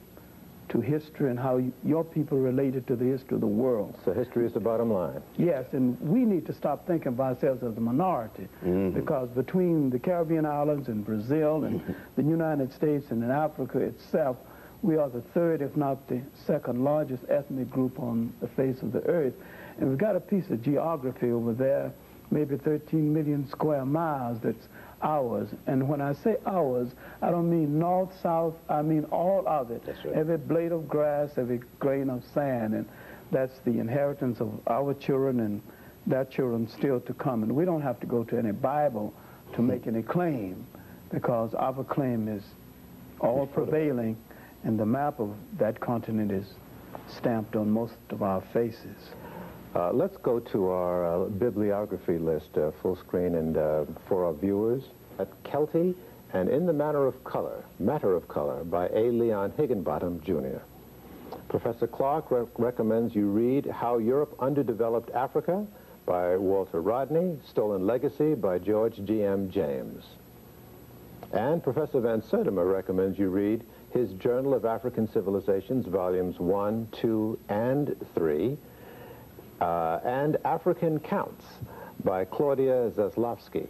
to history and how your people related to the history of the world. So history is the bottom line. Yes, and we need to stop thinking of ourselves as a minority, because between the Caribbean islands and Brazil and the United States and in Africa itself, we are the third, if not the second largest ethnic group on the face of the earth. And we've got a piece of geography over there, maybe 13 million square miles that's ours. And when I say ours, I don't mean north, south, I mean all of it. That's right. Every blade of grass, every grain of sand, and that's the inheritance of our children and their children still to come. And we don't have to go to any Bible to make any claim, because our claim is all prevailing, and the map of that continent is stamped on most of our faces. Let's go to our bibliography list, full screen, and for our viewers. At Kelty and In the Matter of Color by A. Leon Higginbottom, Jr. Professor Clarke recommends you read How Europe Underdeveloped Africa by Walter Rodney, Stolen Legacy by George G.M. James. And Professor Van Sertima recommends you read his Journal of African Civilizations, Volumes 1, 2, and 3, and African Counts by Claudia Zaslavsky.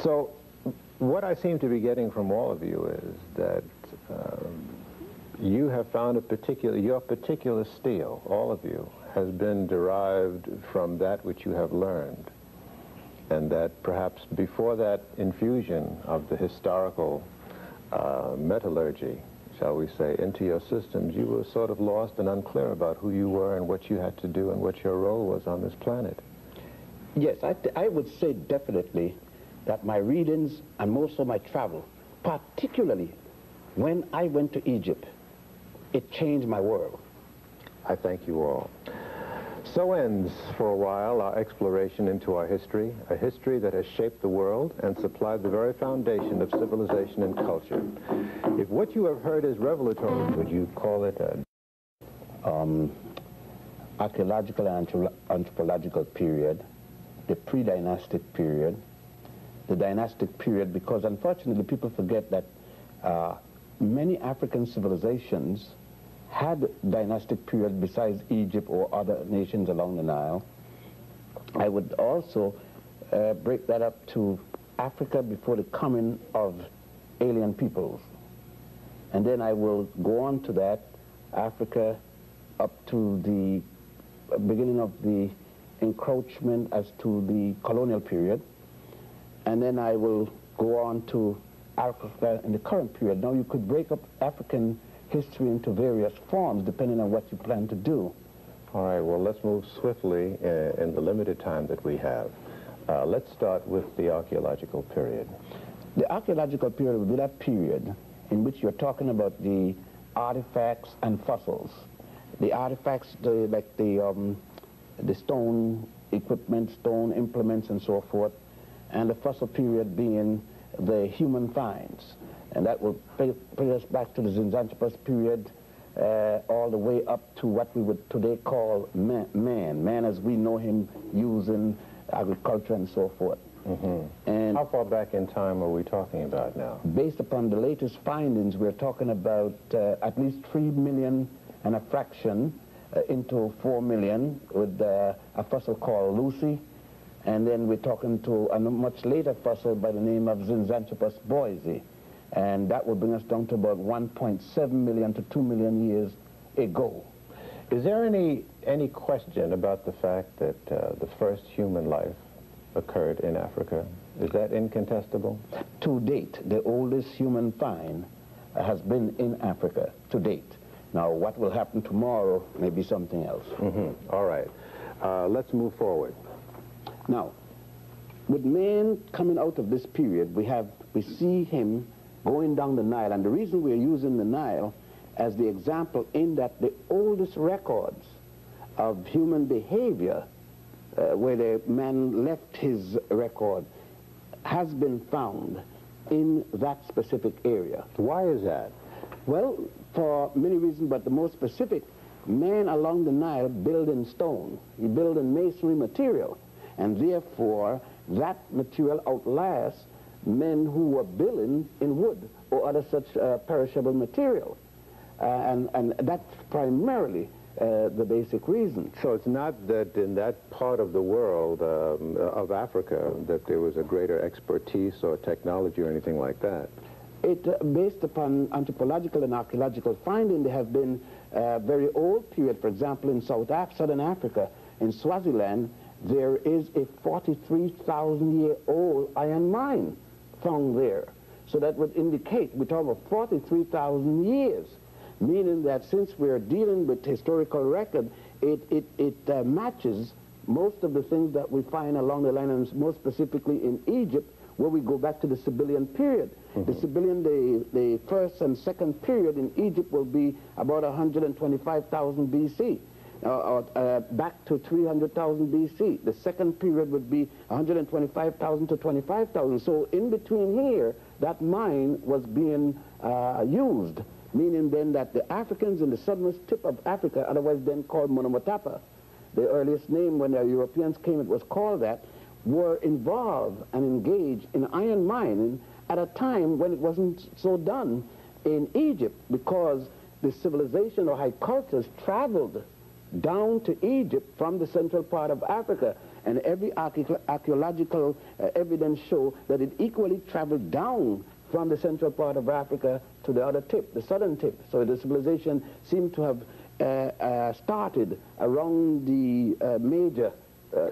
So what I seem to be getting from all of you is that you have found your particular steel, all of you, has been derived from that which you have learned, and that perhaps before that infusion of the historical metallurgy, shall we say, into your systems, you were sort of lost and unclear about who you were and what you had to do and what your role was on this planet. Yes, I would say definitely that my readings and most of my travel, particularly when I went to Egypt, it changed my world. I thank you all. So ends, for a while, our exploration into our history, a history that has shaped the world and supplied the very foundation of civilization and culture. If what you have heard is revelatory, would you call it a archaeological and anthropological period, the pre-dynastic period, the dynastic period, because unfortunately people forget that many African civilizations had dynastic period besides Egypt or other nations along the Nile. I would also break that up to Africa before the coming of alien peoples. And then I will go on to that, Africa up to the beginning of the encroachment as to the colonial period. And then I will go on to Africa in the current period. Now you could break up African history into various forms depending on what you plan to do. All right, well, let's move swiftly in the limited time that we have. Let's start with the archaeological period. The archaeological period would be that period in which you're talking about the artifacts and fossils. The artifacts, like the stone equipment, stone implements, and so forth, and the fossil period being the human finds. And that will bring us back to the Zinjanthropus period, all the way up to what we would today call man as we know him using agriculture and so forth. Mm-hmm. And how far back in time are we talking about now? Based upon the latest findings, we're talking about at least 3 million and a fraction into 4 million with a fossil called Lucy. And then we're talking to a much later fossil by the name of Zinjanthropus boise. And that will bring us down to about 1.7 million to 2 million years ago. Is there any question about the fact that the first human life occurred in Africa? Is that incontestable? To date, the oldest human find has been in Africa, to date. Now, what will happen tomorrow may be something else. Mm-hmm. All right. Let's move forward. Now, with man coming out of this period, we see him going down the Nile, and the reason we're using the Nile as the example in that the oldest records of human behavior, where the man left his record, has been found in that specific area. Why is that? Well, for many reasons, but the most specific, man along the Nile built in stone. He built in masonry material, and therefore that material outlasts men who were building in wood or other such perishable material. And that's primarily the basic reason. So it's not that in that part of the world, of Africa, that there was a greater expertise or technology or anything like that? Based upon anthropological and archaeological finding, there have been very old period. For example, in Southern Africa, in Swaziland, there is a 43,000-year-old iron mine found there. So that would indicate, we're talking about 43,000 years, meaning that since we're dealing with historical record, it matches most of the things that we find along the line, and more specifically in Egypt, where we go back to the Sibyllian period. Mm-hmm. The Sibyllian, the first and second period in Egypt will be about 125,000 BC. back to 300,000 BC. The second period would be 125,000 to 25,000. So in between here, that mine was being used, meaning then that the Africans in the southernmost tip of Africa, otherwise then called Monomotapa, the earliest name when the Europeans came, it was called that, were involved and engaged in iron mining at a time when it wasn't so done in Egypt, because the civilization or high cultures traveled down to Egypt from the central part of Africa, and every archaeological evidence show that it equally traveled down from the central part of Africa to the other tip, the southern tip. So the civilization seemed to have started around the major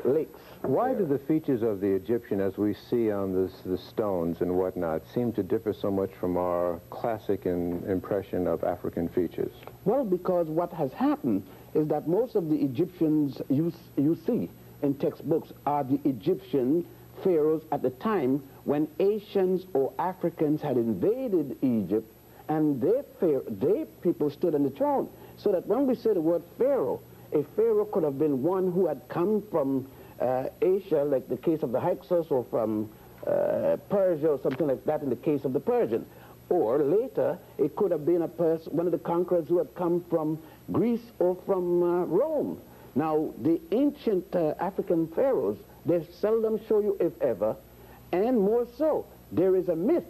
lakes. Why do the features of the Egyptian, as we see on the stones and whatnot, seem to differ so much from our classic impression of African features? Well, because what has happened is that most of the Egyptians you see in textbooks are the Egyptian pharaohs at the time when Asians or Africans had invaded Egypt, and their people stood on the throne. So that when we say the word pharaoh, a pharaoh could have been one who had come from Asia, like the case of the Hyksos, or from Persia, or something like that in the case of the Persian. Or later, it could have been one of the conquerors who had come from Greece or from Rome. Now, the ancient African pharaohs, they seldom show you, if ever, and more so, there is a myth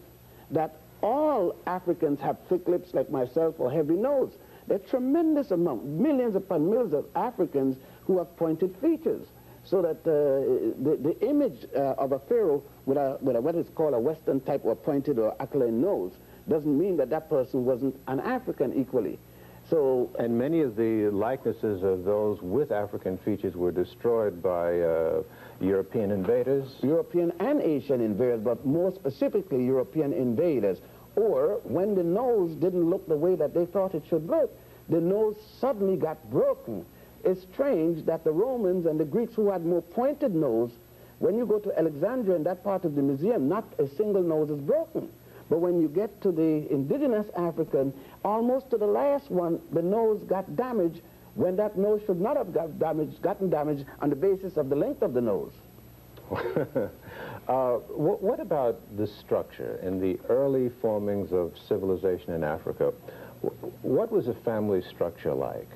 that all Africans have thick lips like myself or heavy nose. There are tremendous amount, millions upon millions of Africans who have pointed features. So that the image of a pharaoh with what is called a Western type or pointed or aquiline nose doesn't mean that that person wasn't an African equally. So, and many of the likenesses of those with African features were destroyed by European invaders? European and Asian invaders, but more specifically European invaders. Or when the nose didn't look the way that they thought it should look, the nose suddenly got broken. It's strange that the Romans and the Greeks, who had more pointed nose, when you go to Alexandria in that part of the museum, not a single nose is broken. But when you get to the indigenous African, almost to the last one, the nose got damaged when that nose should not have gotten damaged on the basis of the length of the nose. What about the structure in the early formings of civilization in Africa? What was a family structure like?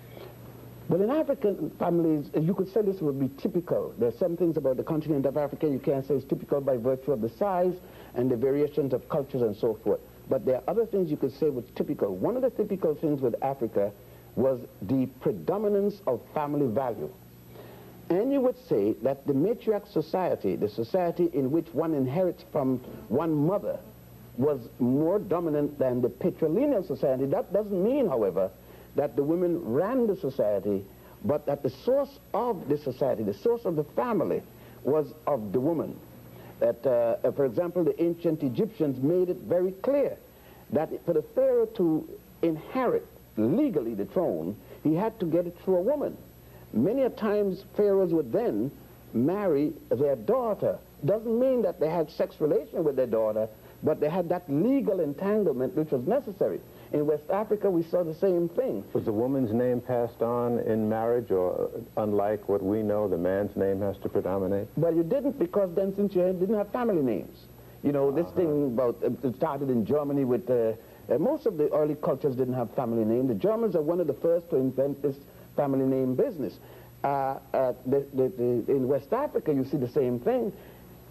Well, in African families, you could say this would be typical. There's some things about the continent of Africa you can't say is typical by virtue of the size and the variations of cultures and so forth. But there are other things you could say was typical. One of the typical things with Africa was the predominance of family value. And you would say that the matriarch society, the society in which one inherits from one mother, was more dominant than the patrilineal society. That doesn't mean, however, that the women ran the society, but that the source of the society, the source of the family, was of the woman. That, for example, the ancient Egyptians made it very clear that for the pharaoh to inherit legally the throne, he had to get it through a woman. Many a times pharaohs would then marry their daughter. Doesn't mean that they had sex relation with their daughter, but they had that legal entanglement which was necessary. In West Africa, we saw the same thing. Was the woman's name passed on in marriage, or unlike what we know, the man's name has to predominate? Well, you didn't, because then since you didn't have family names. You know, this thing about, it started in Germany with, most of the early cultures didn't have family names. The Germans are one of the first to invent this family name business. In West Africa, you see the same thing.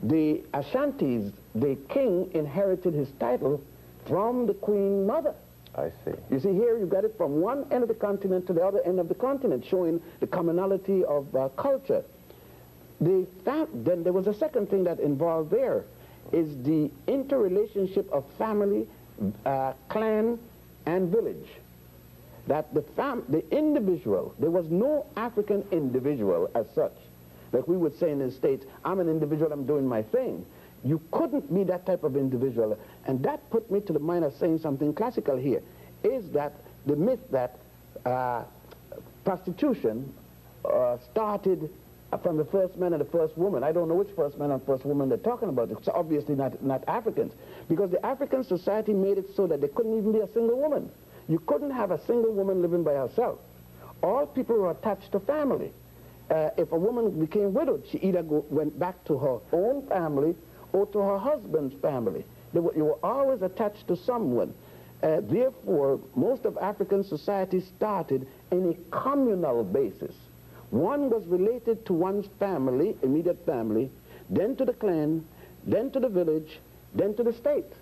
The Ashantis, the king inherited his title from the queen mother. I see. You see here, you got it from one end of the continent to the other end of the continent, showing the commonality of culture. Then there was a second thing that involved there, is the interrelationship of family, clan, and village. That the individual, there was no African individual as such. Like we would say in the States, I'm an individual, I'm doing my thing. You couldn't be that type of individual. And that put me to the mind of saying something classical here, is that the myth that prostitution started from the first man and the first woman. I don't know which first man and first woman they're talking about. It's obviously not Africans. Because the African society made it so that there couldn't even be a single woman. You couldn't have a single woman living by herself. all people were attached to family. If a woman became widowed, she either went back to her own family or to her husband's family. You were always attached to someone. Therefore, most of African society started in a communal basis. One was related to one's family, immediate family, then to the clan, then to the village, then to the state.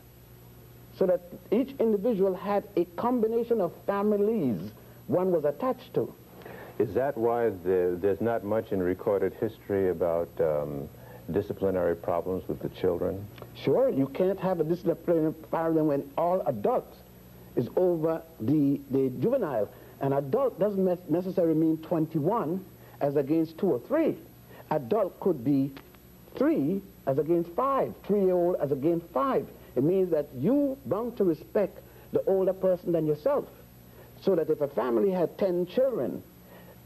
So that each individual had a combination of families one was attached to. Is that why there's not much in recorded history about disciplinary problems with the children? Sure, you can't have a disciplinary problem when all adults is over the juvenile. An adult doesn't necessarily mean 21 as against 2 or 3. Adult could be 3 as against 5, 3-year-old as against 5. It means that you bound to respect the older person than yourself. So that if a family had 10 children,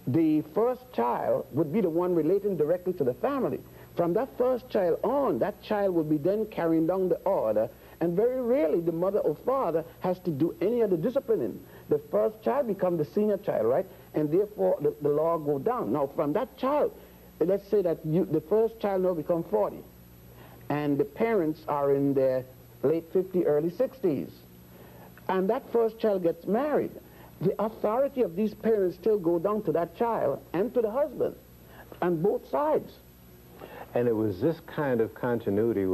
the first child would be the one relating directly to the family. From that first child on, that child will be then carrying down the order, and very rarely the mother or father has to do any of the disciplining. The first child becomes the senior child, right? And therefore the law go down. Now from that child, let's say that the first child now becomes 40, and the parents are in their late 50s, early 60s, and that first child gets married. The authority of these parents still go down to that child and to the husband, on both sides. And it was this kind of continuity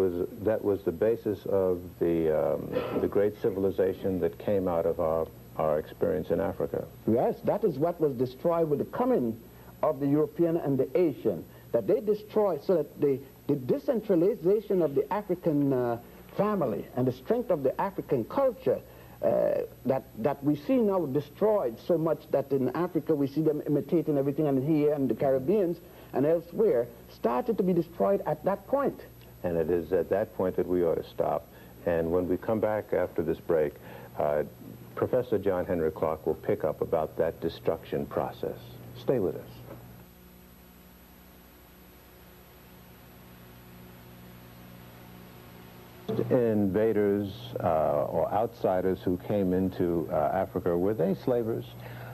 that was the basis of the great civilization that came out of our experience in Africa. Yes, that is what was destroyed with the coming of the European and the Asian, that they destroyed, so that the decentralization of the African family and the strength of the African culture that we see now destroyed so much that in Africa we see them imitating everything, and here and the Caribbeans and elsewhere started to be destroyed at that point. And it is at that point that we ought to stop. And when we come back after this break, Professor John Henrik Clarke will pick up about that destruction process. Stay with us. Invaders or outsiders who came into Africa, were they slavers?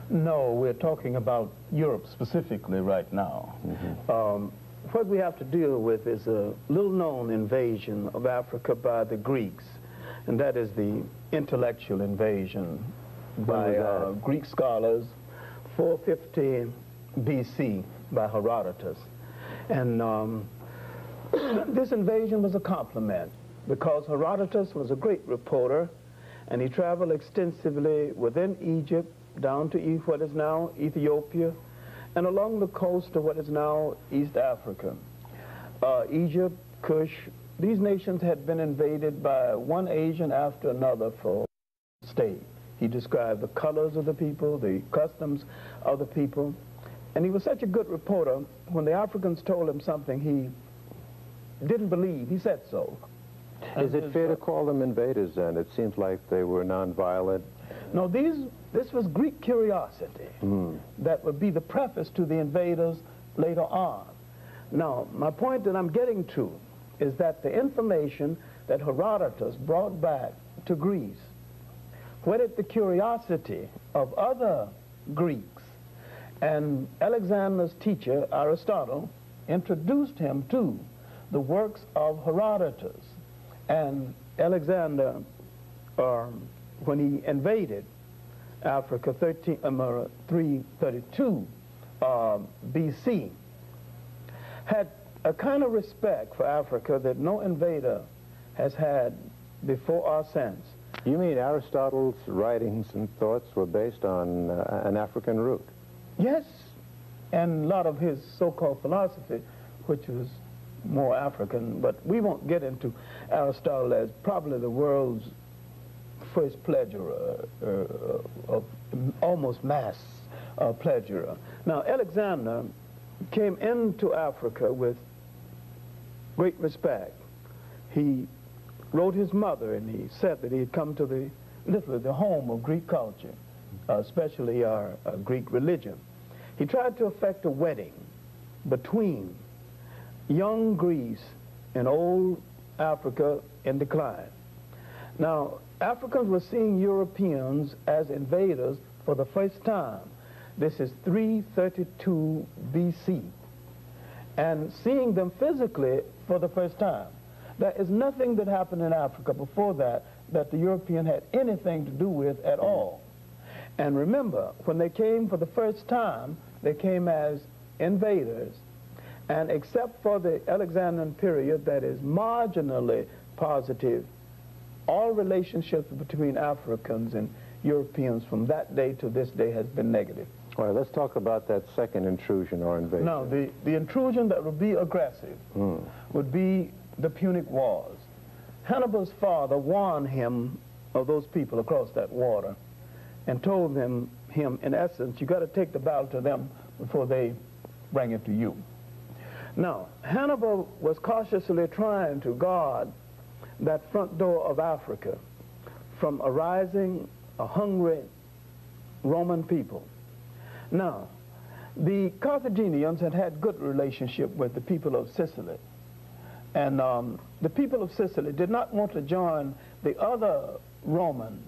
No, we're talking about Europe specifically right now. Mm-hmm. What we have to deal with is a little-known invasion of Africa by the Greeks, and that is the intellectual invasion by Greek scholars, 450 BC by Herodotus. And this invasion was a compliment, because Herodotus was a great reporter, and he traveled extensively within Egypt, down to what is now Ethiopia, and along the coast of what is now East Africa. Egypt, Kush, these nations had been invaded by one Asian after another for state. He described the colors of the people, the customs of the people, and he was such a good reporter, when the Africans told him something he didn't believe, he said so. Is it fair to call them invaders then? It seems like they were nonviolent. No, this was Greek curiosity that would be the preface to the invaders later on. Now, my point that I'm getting to is that the information that Herodotus brought back to Greece whetted the curiosity of other Greeks, and Alexander's teacher, Aristotle, introduced him to the works of Herodotus. And Alexander, when he invaded Africa 332 BC, had a kind of respect for Africa that no invader has had before or since. You mean Aristotle's writings and thoughts were based on an African root? Yes, and a lot of his so-called philosophy, which was more African, but we won't get into Aristotle as probably the world's first pleasurer, of almost mass pleasurer. Now, Alexander came into Africa with great respect. He wrote his mother, and he said that he had come to literally the home of Greek culture, especially our Greek religion. He tried to effect a wedding between young Greece and old Africa in decline. Now, Africans were seeing Europeans as invaders for the first time. This is 332 BC. And seeing them physically for the first time. There is nothing that happened in Africa before that that the European had anything to do with at all. And remember, when they came for the first time, they came as invaders. And except for the Alexandrian period that is marginally positive, all relationships between Africans and Europeans from that day to this day has been negative. All right, let's talk about that second intrusion or invasion. Now, the intrusion that would be aggressive would be the Punic Wars. Hannibal's father warned him of those people across that water and told him in essence, you got to take the battle to them before they bring it to you. Now, Hannibal was cautiously trying to guard that front door of Africa from a hungry Roman people. Now, the Carthaginians had good relationship with the people of Sicily. And the people of Sicily did not want to join the other Romans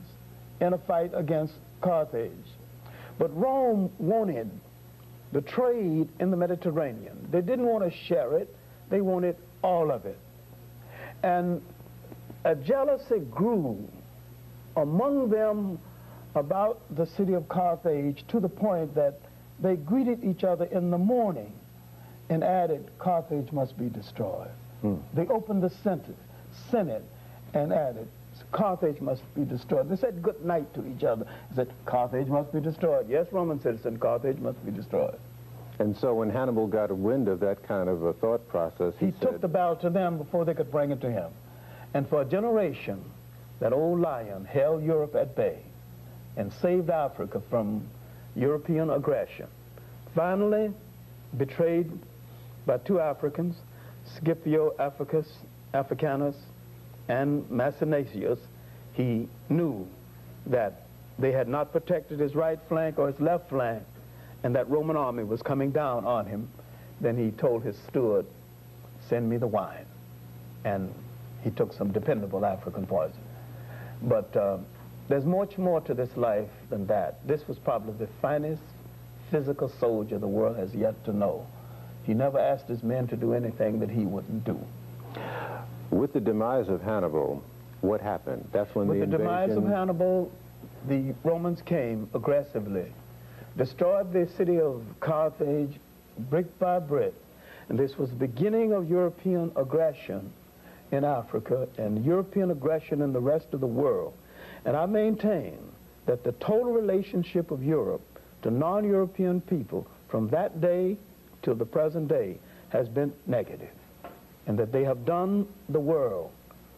in a fight against Carthage. But Rome wanted the trade in the Mediterranean. They didn't want to share it. They wanted all of it. And a jealousy grew among them about the city of Carthage to the point that they greeted each other in the morning and added, Carthage must be destroyed. They opened the Senate and added, Carthage must be destroyed. They said good night to each other. They said, Carthage must be destroyed. Yes, Roman citizen, Carthage must be destroyed. And so when Hannibal got a wind of that kind of a thought process, he took the battle to them before they could bring it to him. And for a generation, that old lion held Europe at bay and saved Africa from European aggression. Finally, betrayed by two Africans, Scipio Africanus and Maecenaeus, he knew that they had not protected his right flank or his left flank, and that Roman army was coming down on him. Then he told his steward, send me the wine. And he took some dependable African poison. But there's much more to this life than that. This was probably the finest physical soldier the world has yet to know. He never asked his men to do anything that he wouldn't do. With the demise of Hannibal, what happened? That's when With the demise of Hannibal, the Romans came aggressively, destroyed the city of Carthage brick by brick, and this was the beginning of European aggression in Africa and European aggression in the rest of the world. And I maintain that the total relationship of Europe to non-European people from that day till the present day has been negative, and that they have done the world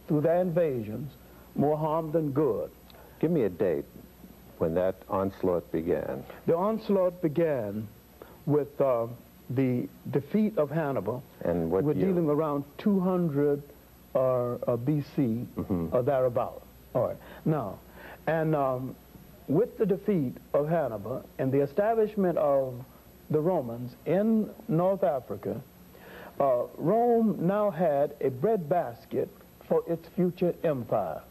through their invasions more harm than good. Give me a date when that onslaught began. The onslaught began with the defeat of Hannibal. And what We're year? dealing around 200 BC or thereabout. All right. Now, and with the defeat of Hannibal and the establishment of the Romans in North Africa, Rome now had a breadbasket for its future empire.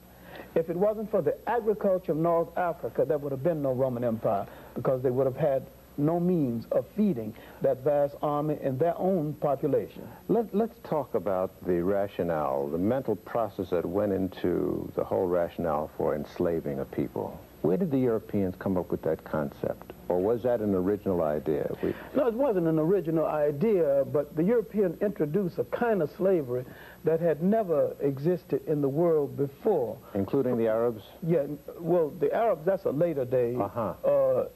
If it wasn't for the agriculture of North Africa, there would have been no Roman Empire, because they would have had no means of feeding that vast army and their own population. Let's talk about the rationale, the mental process that went into the whole rationale for enslaving a people. Where did the Europeans come up with that concept? Or was that an original idea? No, it wasn't an original idea, but the European introduced a kind of slavery that had never existed in the world before. Including the Arabs? Yeah, well, the Arabs, that's a later day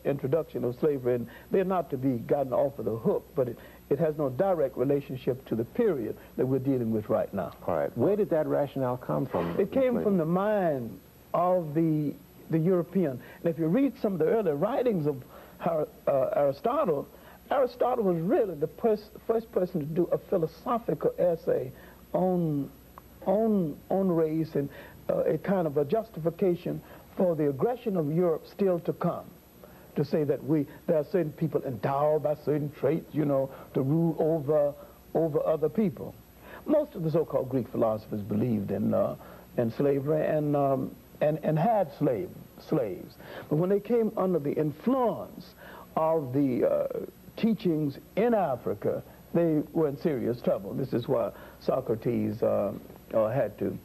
introduction of slavery, and they're not to be gotten off of the hook, but it has no direct relationship to the period that we're dealing with right now. All right. Where did that rationale come from? It came from the mind of the European. And if you read some of the early writings of Aristotle, Aristotle was really the first person to do a philosophical essay on race and a kind of a justification for the aggression of Europe still to come. To say that there are certain people endowed by certain traits, you know, to rule over other people. Most of the so-called Greek philosophers believed in slavery and had slaves. But when they came under the influence of the teachings in Africa, they were in serious trouble. This is why Socrates had to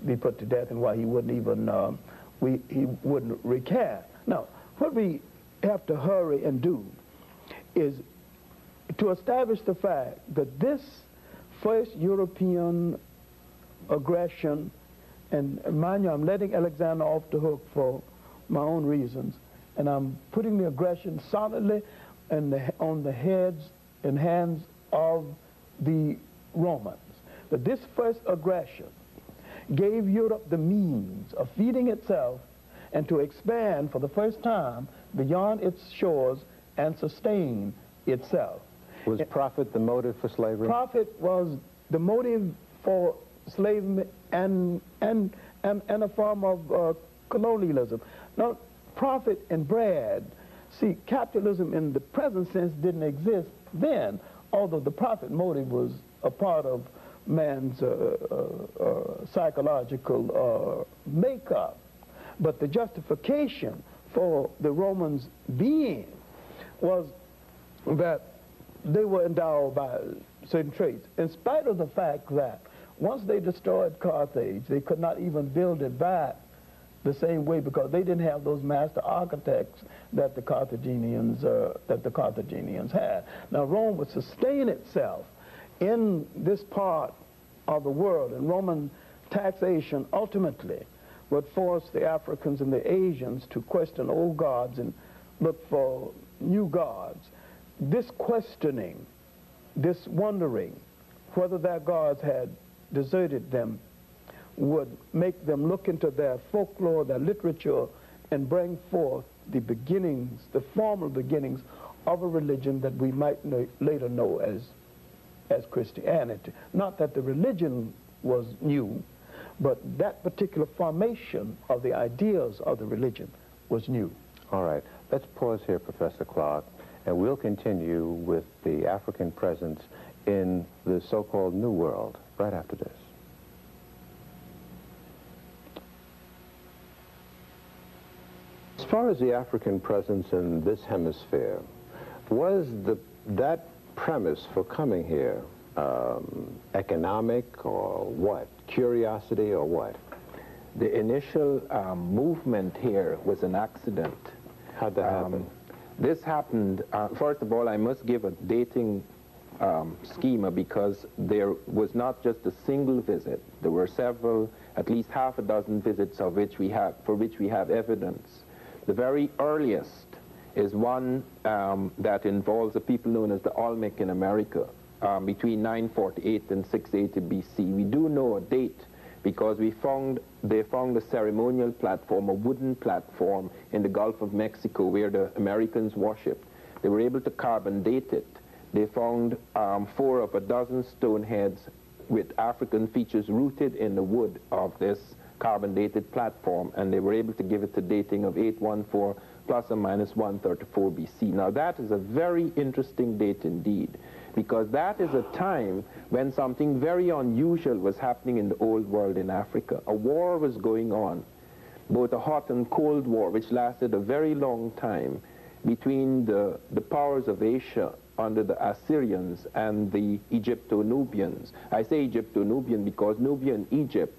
be put to death, and why he wouldn't even he wouldn't recant. Now, what we have to hurry and do is to establish the fact that this first European aggression, and mind you, I'm letting Alexander off the hook for my own reasons, and I'm putting the aggression solidly on the heads and hands of the Romans. But this first aggression gave Europe the means of feeding itself and to expand for the first time beyond its shores and sustain itself. Was profit the motive for slavery? Profit was the motive for slavery and a form of colonialism. Now, profit and bread. See, capitalism in the present sense didn't exist then, although the profit motive was a part of man's psychological makeup. But the justification for the Romans being was that they were endowed by certain traits, in spite of the fact that once they destroyed Carthage, they could not even build it back the same way, because they didn't have those master architects that the Carthaginians had. Now, Rome would sustain itself in this part of the world, and Roman taxation ultimately would force the Africans and the Asians to question old gods and look for new gods. This questioning, this wondering whether their gods had deserted them, would make them look into their folklore, their literature, and bring forth the beginnings, the formal beginnings of a religion that we might later know as Christianity. Not that the religion was new, but that particular formation of the ideas of the religion was new. All right, let's pause here, Professor Clarke, and we'll continue with the African presence in the so-called New World right after this. As far as the African presence in this hemisphere, was that premise for coming here economic or what? Curiosity or what? The initial movement here was an accident. How'd that happen? This happened, first of all, I must give a dating schema, because there was not just a single visit. There were several, at least half a dozen visits for which we have evidence. The very earliest is one that involves a people known as the Olmec in America, between 948 and 680 BC. We do know a date because they found a ceremonial platform, a wooden platform in the Gulf of Mexico where the Americans worshipped. They were able to carbon date it. They found 4 of a dozen stone heads with African features rooted in the wood of this carbon dated platform, and they were able to give it a dating of 814 plus or minus 134 BC. Now that is a very interesting date indeed, because that is a time when something very unusual was happening in the old world in Africa. A war was going on, both a hot and cold war, which lasted a very long time, between the powers of Asia under the Assyrians and the Egypto-Nubians. I say Egypto-Nubian because Nubia and Egypt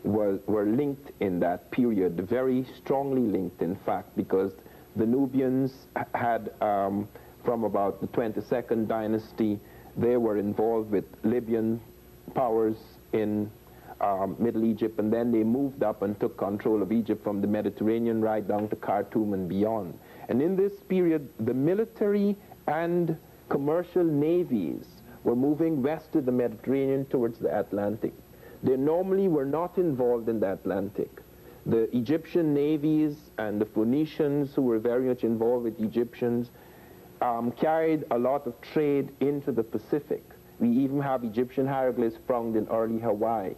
were linked in that period, very strongly linked in fact, because the Nubians had, from about the 22nd dynasty, they were involved with Libyan powers in Middle Egypt, and then they moved up and took control of Egypt from the Mediterranean right down to Khartoum and beyond. And in this period, the military and commercial navies were moving west of the Mediterranean towards the Atlantic. They normally were not involved in the Atlantic. The Egyptian navies and the Phoenicians, who were very much involved with Egyptians, carried a lot of trade into the Pacific. We even have Egyptian hieroglyphs found in early Hawaii.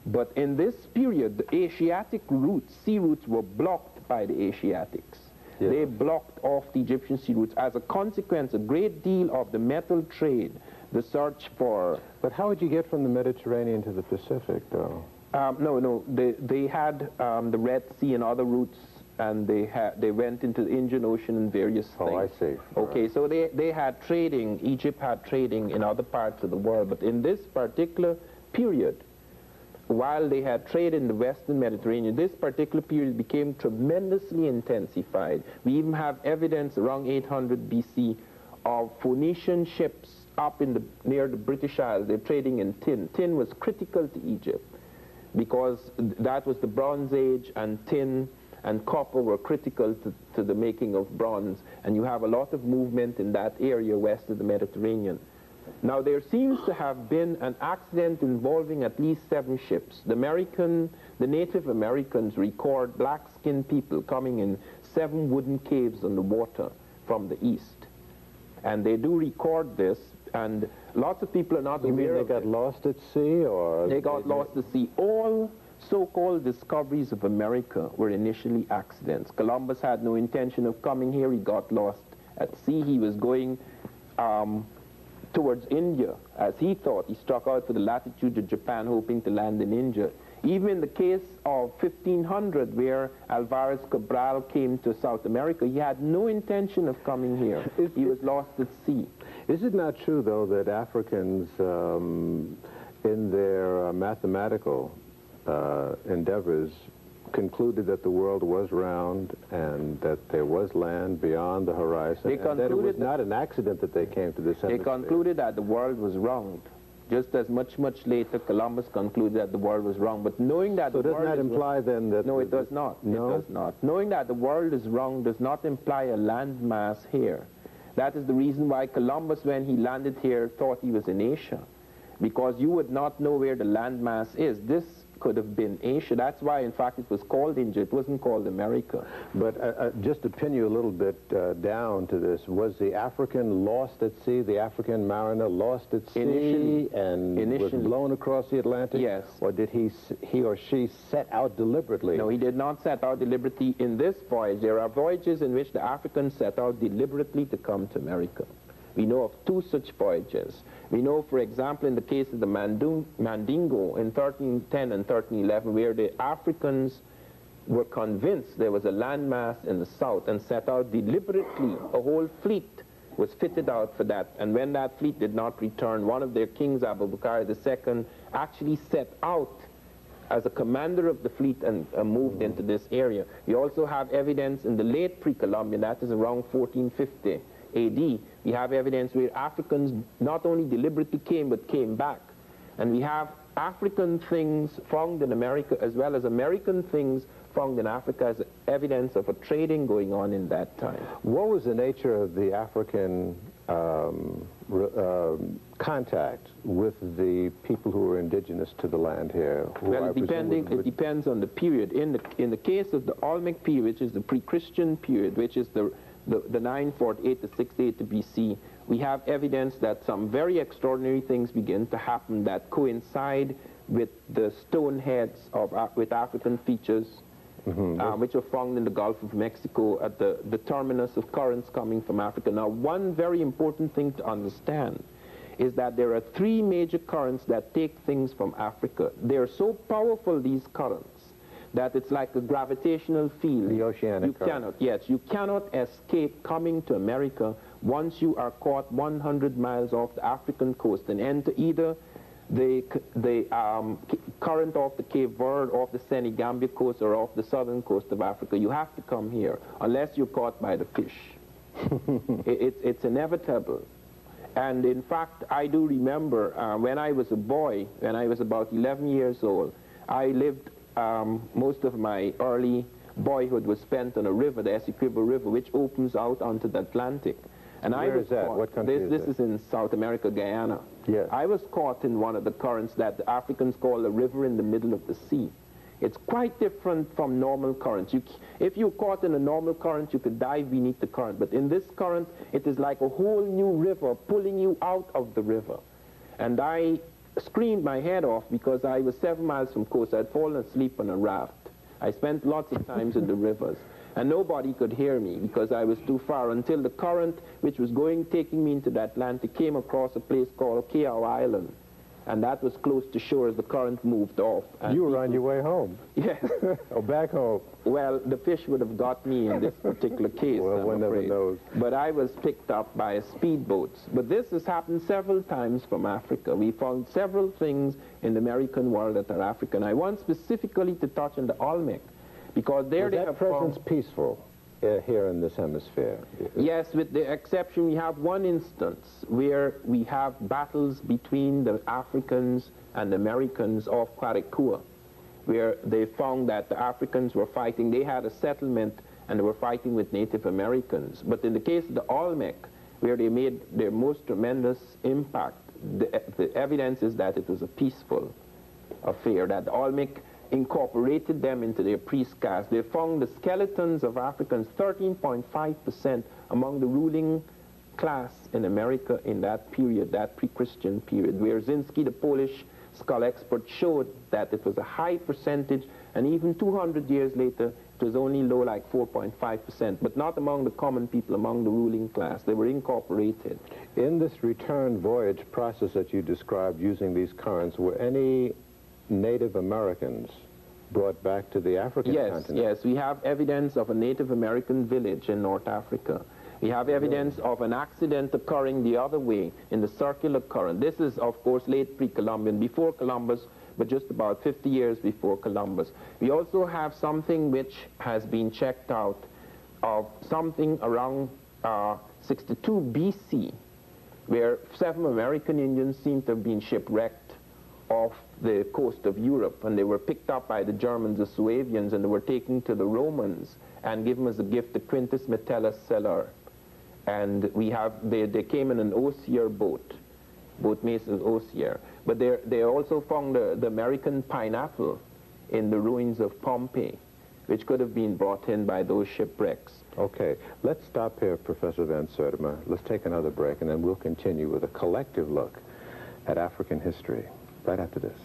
But in this period, the Asiatic routes, sea routes, were blocked by the Asiatics. Yes. They blocked off the Egyptian sea routes. As a consequence, a great deal of the metal trade, the search for... But how would you get from the Mediterranean to the Pacific, though? No, they had the Red Sea and other routes and they went into the Indian Ocean and various things. Oh, I see. Okay, so they had trading, Egypt had trading in other parts of the world, but in this particular period, while they had trade in the Western Mediterranean, this particular period became tremendously intensified. We even have evidence around 800 BC of Phoenician ships up in near the British Isles. They're trading in tin. Tin was critical to Egypt because that was the Bronze Age, and tin and copper were critical to the making of bronze. And you have a lot of movement in that area west of the Mediterranean. Now, there seems to have been an accident involving at least 7 ships. The Native Americans record black-skinned people coming in 7 wooden caves on the water from the east. And they do record this, and lots of people are not aware of it. You mean they got lost at sea, or? They got lost at sea. All so-called discoveries of America were initially accidents. Columbus had no intention of coming here. He got lost at sea. He was going towards India, as he thought. He struck out for the latitude of Japan, hoping to land in India. Even in the case of 1500, where Alvarez Cabral came to South America, he had no intention of coming here. He was lost at sea. Is it not true, though, that Africans, in their mathematical endeavors, concluded that the world was round and that there was land beyond the horizon, and that it was not an accident that they came to this hemisphere? They concluded that the world was round. Just as much later, Columbus concluded that the world was round. But knowing that the world doesn't that imply then that... No, it does not. No? It does not. Knowing that the world is round does not imply a landmass here. That is the reason why Columbus, when he landed here, thought he was in Asia. Because you would not know where the landmass is. This could have been Asia. That's why, in fact, it was called India. It wasn't called America. But just to pin you a little bit down to this, was the African lost at sea, the African mariner lost at sea and was blown across the Atlantic? Yes. Or did he or she set out deliberately? No, he did not set out deliberately in this voyage. There are voyages in which the Africans set out deliberately to come to America. We know of 2 such voyages. We know, for example, in the case of the Mandingo in 1310 and 1311, where the Africans were convinced there was a landmass in the south and set out deliberately. A whole fleet was fitted out for that. And when that fleet did not return, one of their kings, Abubakar II, actually set out as a commander of the fleet and moved into this area. We also have evidence in the late pre-Columbian, that is around 1450 AD, we have evidence where Africans not only deliberately came, but came back. And we have African things found in America as well as American things found in Africa as evidence of a trading going on in that time. What was the nature of the African contact with the people who were indigenous to the land here? Well, it depends on the period. In the case of the Olmec period, which is the pre-Christian period, which is the 948 to 680 BC, we have evidence that some very extraordinary things begin to happen that coincide with the stone heads with African features, which are found in the Gulf of Mexico at the terminus of currents coming from Africa. Now, one very important thing to understand is that there are 3 major currents that take things from Africa. They are so powerful, these currents, that it's like a gravitational field. The oceanic current. You cannot escape coming to America once you are caught 100 miles off the African coast and enter either the current off the Cape Verde, off the Senegambia coast, or off the southern coast of Africa. You have to come here, unless you're caught by the fish. It's inevitable. And in fact, I do remember when I was a boy, when I was about 11 years old, I lived most of my early boyhood was spent on a river, the Essequibo River, which opens out onto the Atlantic. And Where is that? What country is this that? is in South America, Guyana. Yes. I was caught in one of the currents that the Africans call a river in the middle of the sea. It's quite different from normal currents. If you're caught in a normal current, you could dive beneath the current. But in this current, it is like a whole new river pulling you out of the river. And I screamed my head off because I was 7 miles from coast. I'd fallen asleep on a raft. I spent lots of times in the rivers. And nobody could hear me because I was too far until the current, which was taking me into the Atlantic, came across a place called Callao Island. and that was close to shore as the current moved off. And you were on your way home. Yes. Or back home. Well, the fish would have got me in this particular case, Well, I'm one never afraid. knows. But I was picked up by a speedboat. But this has happened several times from Africa. We found several things in the American world that are African. I want specifically to touch on the Olmec, because there Was they that have presence found... peaceful here in this hemisphere? Yes, with the exception, we have one instance where we have battles between the Africans and the Americans off Quaricua, where they found that the Africans were fighting. They had a settlement and they were fighting with Native Americans. But in the case of the Olmec, where they made their most tremendous impact, the evidence is that it was a peaceful affair, that the Olmec incorporated them into their priest caste. They found the skeletons of Africans, 13.5% among the ruling class in America in that period, that pre-Christian period, where Zinski, the Polish skull expert, showed that it was a high percentage, and even 200 years later, it was only low, like 4.5%, but not among the common people, among the ruling class. They were incorporated. In this return voyage process that you described using these currents, were any Native Americans brought back to the African continent? Yes, we have evidence of a Native American village in North Africa. We have evidence of an accident occurring the other way in the circular current. This is, of course, late pre-Columbian, before Columbus, but just about 50 years before Columbus. We also have something which has been checked out of something around 62 BC, where 7 American Indians seem to have been shipwrecked off the coast of Europe, and they were picked up by the Germans, the Suavians, and they were taken to the Romans and given as a gift the Quintus Metellus cellar. And we have, they came in an osier boat Mason's osier. But they also found the American pineapple in the ruins of Pompeii, which could have been brought in by those shipwrecks. Okay, let's stop here, Professor Van Sertima. Let's take another break, and then we'll continue with a collective look at African history right after this.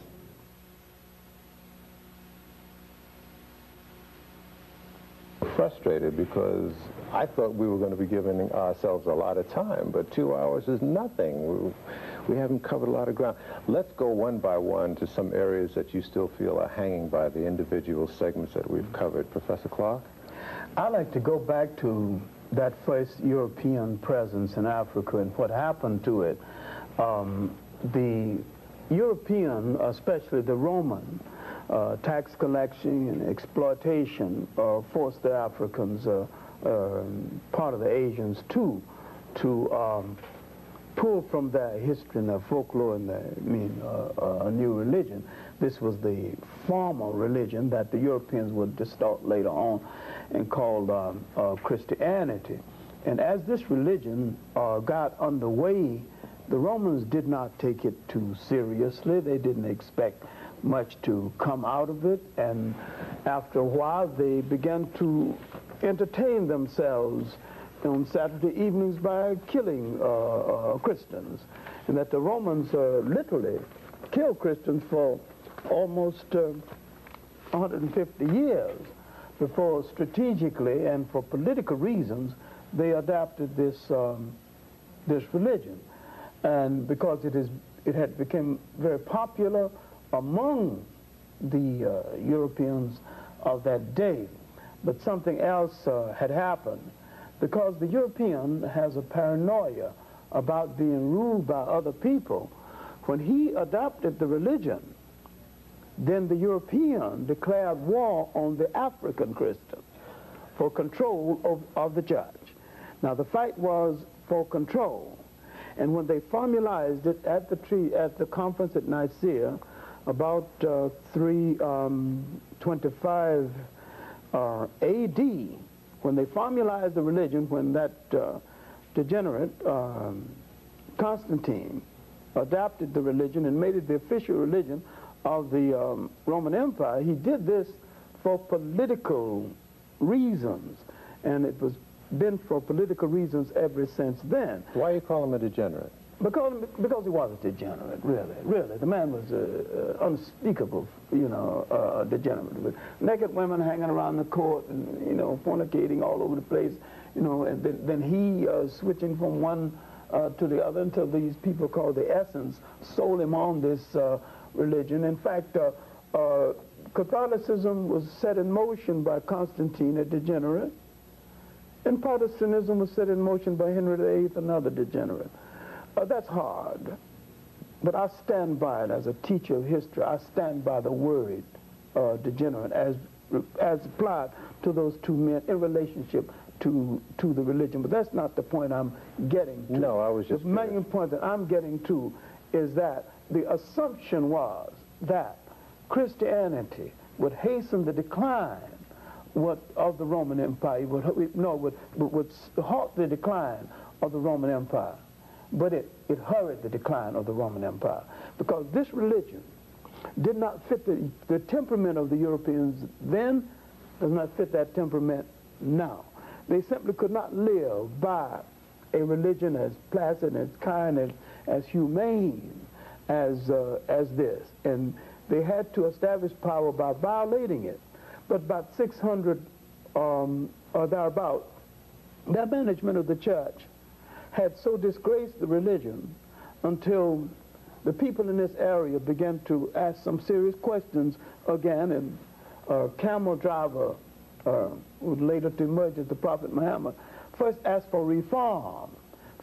Frustrated because I thought we were going to be giving ourselves a lot of time, but 2 hours is nothing. We haven't covered a lot of ground. Let's go one by one to some areas that you still feel are hanging by the individual segments that we've covered. Professor Clarke? I'd like to go back to that first European presence in Africa and what happened to it. The European, especially the Roman, tax collection and exploitation forced the Africans, part of the Asians too, to pull from their history and their folklore and a new religion. This was the formal religion that the Europeans would distort later on and called Christianity. And as this religion got underway, the Romans did not take it too seriously. They didn't expect much to come out of it, and after a while they began to entertain themselves on Saturday evenings by killing Christians, and that the Romans literally killed Christians for almost 150 years before strategically and for political reasons they adapted this religion. And because it had become very popular among the Europeans of that day. But something else had happened, because the European has a paranoia about being ruled by other people. When he adopted the religion, then the European declared war on the African Christians for control of the church. Now the fight was for control. And when they formalized it at the conference at Nicaea, about 325 A.D., when they formalized the religion, when that degenerate Constantine adopted the religion and made it the official religion of the Roman Empire, he did this for political reasons, and it was been for political reasons ever since then. Why you call him a degenerate? Because he was a degenerate, really. The man was unspeakable, degenerate. With naked women hanging around the court and, fornicating all over the place, and then he switching from one to the other until these people called the Essens sold him on this religion. In fact, Catholicism was set in motion by Constantine, a degenerate, and Protestantism was set in motion by Henry VIII, another degenerate. That's hard, but I stand by it as a teacher of history. I stand by the word degenerate as applied to those two men in relationship to the religion. But that's not the point I'm getting to. No, I was just... The main point that I'm getting to is that the assumption was that Christianity would hasten the decline of the Roman Empire, would halt the decline of the Roman Empire. But it hurried the decline of the Roman Empire, because this religion did not fit the temperament of the Europeans then, does not fit that temperament now. They simply could not live by a religion as placid, as kind, as humane as this. And they had to establish power by violating it. But about 600 or thereabout, the management of the church had so disgraced the religion until the people in this area began to ask some serious questions again, and a camel driver, who later to emerge as the Prophet Muhammad, first asked for reform.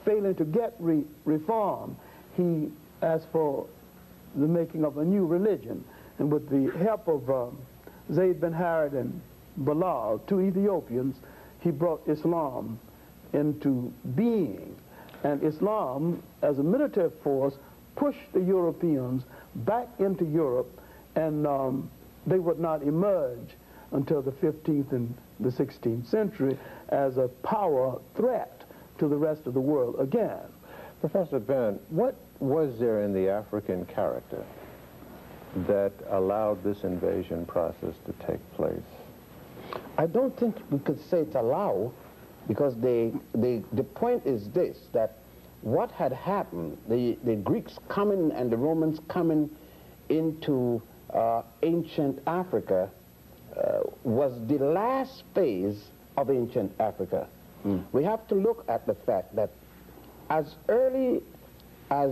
Failing to get reform, he asked for the making of a new religion. And with the help of Zayd bin Harith and Bilal, two Ethiopians, he brought Islam into being. And Islam, as a military force, pushed the Europeans back into Europe, and they would not emerge until the 15th and the 16th century as a power threat to the rest of the world again. Professor Ben, what was there in the African character that allowed this invasion process to take place? I don't think we could say it's allow, because the point is this, that what had happened, the Greeks coming and the Romans coming into ancient Africa was the last phase of ancient Africa. We have to look at the fact that as early as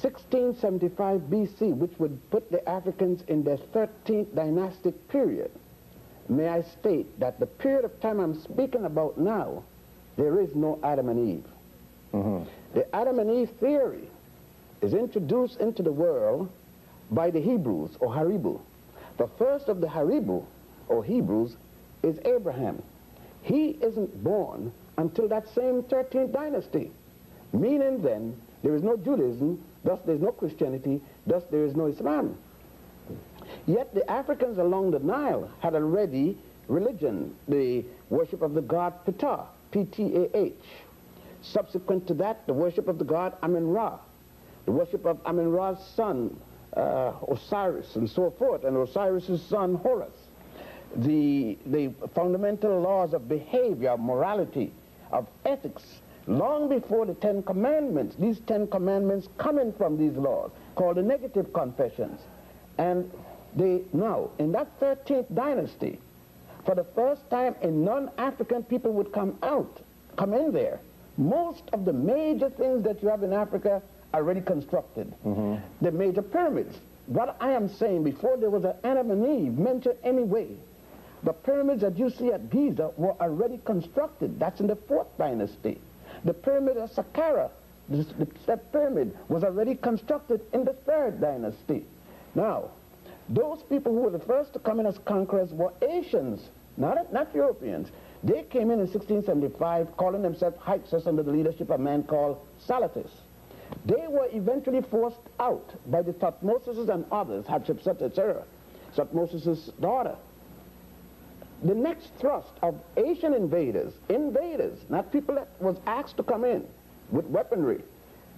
1675 BC, which would put the Africans in their 13th dynastic period, may I state that the period of time I'm speaking about now, there is no Adam and Eve. The Adam and Eve theory is introduced into the world by the Hebrews, or Haribu. The first of the Haribu, or Hebrews, is Abraham. He isn't born until that same 13th dynasty, meaning then there is no Judaism, thus there is no Christianity, thus there is no Islam. Yet the Africans along the Nile had already religion, the worship of the god Ptah, P-T-A-H. Subsequent to that, the worship of the god Amun-Ra, the worship of Amun-Ra's son Osiris, and so forth, and Osiris's son Horus. The fundamental laws of behavior, of morality, of ethics, long before the 10 Commandments, these 10 Commandments coming from these laws, called the negative confessions. And now, in that 13th dynasty, for the first time a non-African people would come in there. Most of the major things that you have in Africa are already constructed. The major pyramids. What I am saying, before there was an Adam and Eve mentioned anyway, the pyramids that you see at Giza were already constructed. That's in the 4th dynasty. The pyramid of Saqqara, the step pyramid, was already constructed in the 3rd dynasty. Now, those people who were the first to come in as conquerors were Asians, not Europeans. They came in 1675, calling themselves Hyksos under the leadership of a man called Salatis. They were eventually forced out by the Thutmosis and others, Hatshepsut, etc., Thutmosis' daughter. The next thrust of Asian invaders, not people that was asked to come in with weaponry,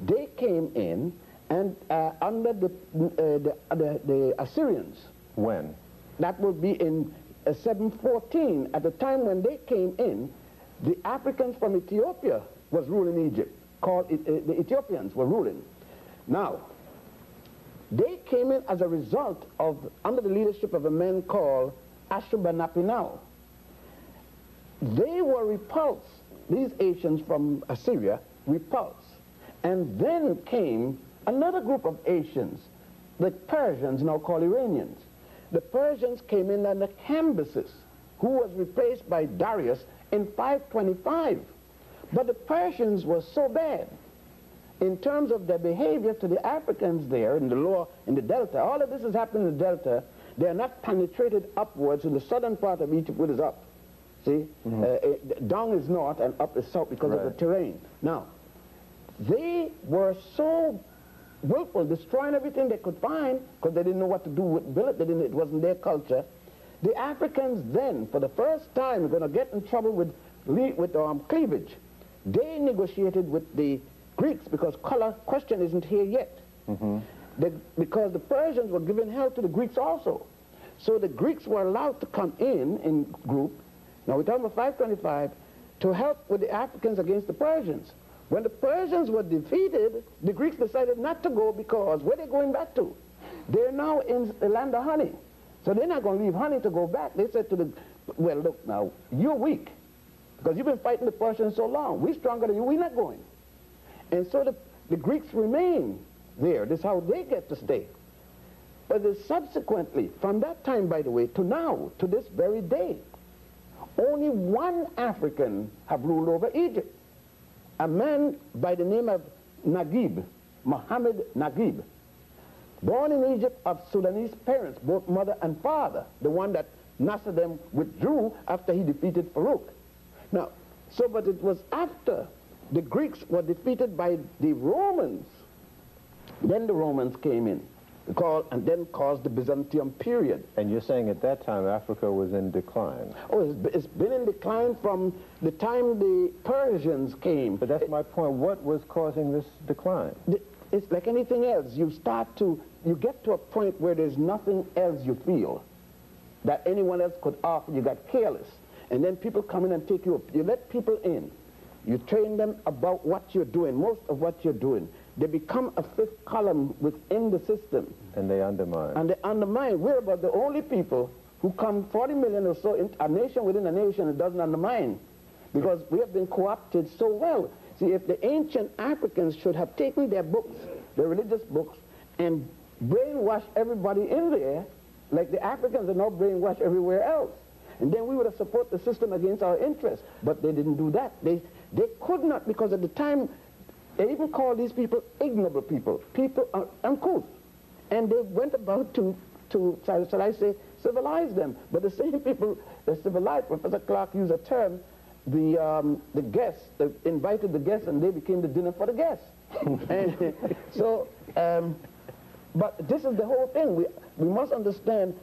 they came in and under the Assyrians. When? That would be in 714. At the time when they came in, the Africans from Ethiopia was ruling Egypt, called the Ethiopians were ruling. Now, they came in as a result of, under the leadership of a man called Ashurbanipal. They were repulsed, these Asians from Assyria, repulsed. And then came another group of Asians, the Persians, now called Iranians. The Persians came in under Cambyses, who was replaced by Darius in 525. But the Persians were so bad in terms of their behavior to the Africans there in the delta. All of this is happening in the delta. They are not penetrated upwards in the southern part of Egypt, which is up. See? Down is north and up is south because of the terrain. Now, they were so willful, destroying everything they could find because they didn't know what to do with billet. It wasn't their culture. The Africans then, for the first time, are going to get in trouble with cleavage. They negotiated with the Greeks because color question isn't here yet. Because the Persians were giving help to the Greeks also. So the Greeks were allowed to come in group, now we're talking about 525, to help with the Africans against the Persians. When the Persians were defeated, the Greeks decided not to go because where they're going back to? They're now in the land of honey. So they're not going to leave honey to go back. They said to the, well, look now, you're weak because you've been fighting the Persians so long. We're stronger than you. We're not going. And so the Greeks remain there. This is how they get to stay. But subsequently, from that time, by the way, to now, to this very day, only one African have ruled over Egypt. A man by the name of Naguib, Muhammad Naguib, born in Egypt of Sudanese parents, both mother and father, the one that Nasser them withdrew after he defeated Farouk. Now, but it was after the Greeks were defeated by the Romans, then the Romans came in, and then caused the Byzantium period. And you're saying at that time Africa was in decline? Oh, it's been in decline from the time the Persians came. But that's my point. What was causing this decline? It's like anything else. You get to a point where there's nothing else you feel that anyone else could offer. You got careless. And then people come in and take you up. You let people in. You train them about what you're doing, most of what you're doing. They become a fifth column within the system. And they undermine. And they undermine. We're about the only people who come 40 million or so in a nation within a nation that doesn't undermine. Because we have been co-opted so well. See, if the ancient Africans should have taken their books, their religious books, and brainwashed everybody in there, like the Africans are now brainwashed everywhere else. And then we would have supported the system against our interests. But they didn't do that. They could not, because at the time, they even called these people ignoble people, people uncouth. And they went about to shall I say, civilize them. But the same people that civilized, Professor Clarke used a term, the guests, they invited the guests and they became the dinner for the guests. And so, but this is the whole thing. We must understand,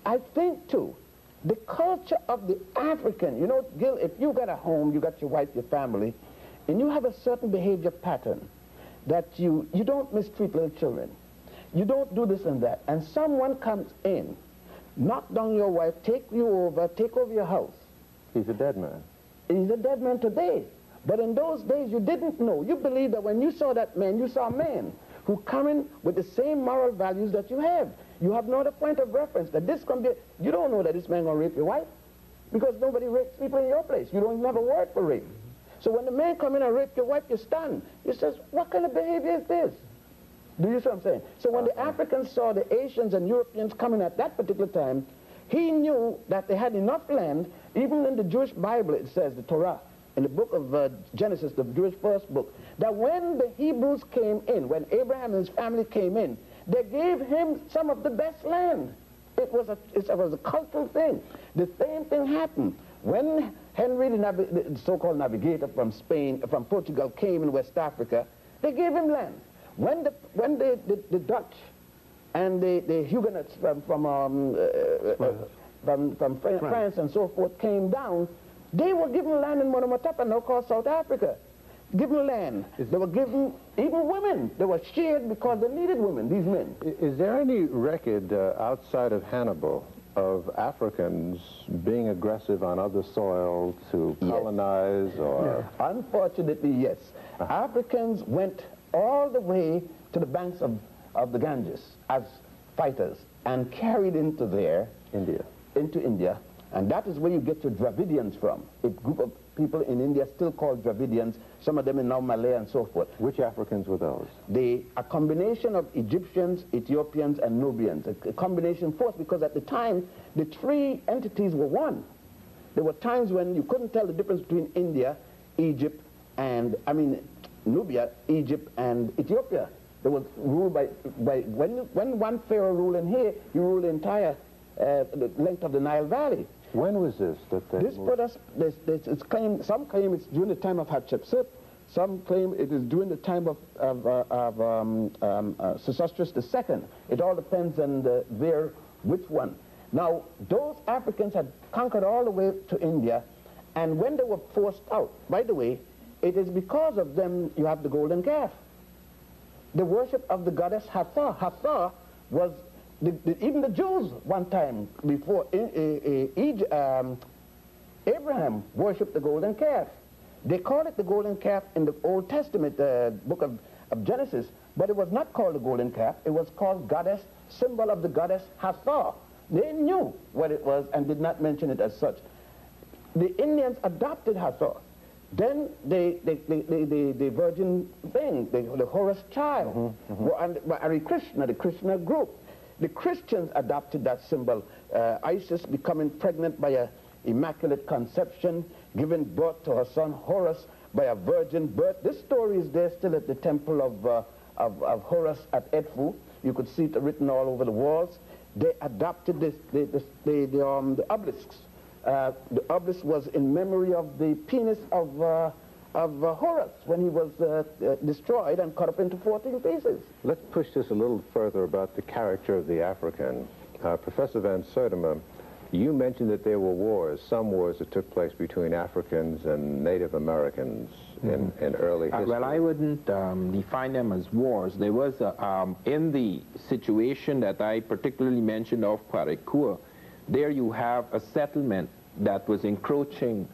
I think too, the culture of the African, you know, Gil, if you got a home, you got your wife, your family, and you have a certain behavior pattern that you don't mistreat little children, you don't do this and that, and someone comes in, knock down your wife, take over your house. He's a dead man. He's a dead man today. But in those days, you didn't know. You believed that when you saw that man, you saw a man who come in with the same moral values that you have. You have no other point of reference that this can be. You don't know that this man gonna rape your wife because nobody rapes people in your place. You don't even have a word for rape. So when the man come in and rape your wife, you stand. You says, what kind of behavior is this? Do you see what I'm saying? So when the Africans saw the Asians and Europeans coming at that particular time, he knew that they had enough land. Even in the Jewish Bible, it says, the Torah, in the book of Genesis, the Jewish first book, that when the Hebrews came in, when Abraham and his family came in, they gave him some of the best land. It was a cultural thing. The same thing happened when Henry, the so-called navigator from Spain, from Portugal, came in West Africa. They gave him land. When the Dutch and the Huguenots from France and so forth came down, they were given land in Monomotapa, now called South Africa. Given land. They were given, even women, they were shared because they needed women, these men. Is there any record outside of Hannibal of Africans being aggressive on other soil to colonize or... Yeah. Unfortunately, yes. Africans went all the way to the banks of the Ganges as fighters and carried into India, And that is where you get your Dravidians from. A group of people in India still called Dravidians, some of them in now Malay and so forth. Which Africans were those? A combination of Egyptians, Ethiopians, and Nubians. A combination force, because at the time, the three entities were one. There were times when you couldn't tell the difference between India, Egypt, and, Nubia, Egypt, and Ethiopia. There was ruled by when one pharaoh ruled in here, he ruled the entire the length of the Nile Valley. When was this? This put us, it's claimed, some claim it's during the time of Hatshepsut, some claim it is during the time of Sesostris II. It all depends on which one. Now, those Africans had conquered all the way to India, and when they were forced out, by the way, it is because of them you have the golden calf. The worship of the goddess Hathor. Hathor was, even the Jews one time before Abraham worshipped the golden calf. They called it the golden calf in the Old Testament, book of Genesis, but it was not called the golden calf. It was called goddess, symbol of the goddess Hathor. They knew what it was and did not mention it as such. The Indians adopted Hathor. Then the virgin thing, the Horus child, and Hare Krishna, the Krishna group. The Christians adopted that symbol. Isis becoming pregnant by an immaculate conception, giving birth to her son Horus by a virgin birth. This story is there still at the temple of Horus at Edfu. You could see it written all over the walls. They adopted the obelisks. The obelisk was in memory of the penis of Horus when he was destroyed and cut up into 14 pieces. Let's push this a little further about the character of the African. Professor Van Sertima, you mentioned that there were wars, some wars that took place between Africans and Native Americans in early history. Well, I wouldn't define them as wars. There was, in the situation that I particularly mentioned of Kwarekua, there you have a settlement that was encroaching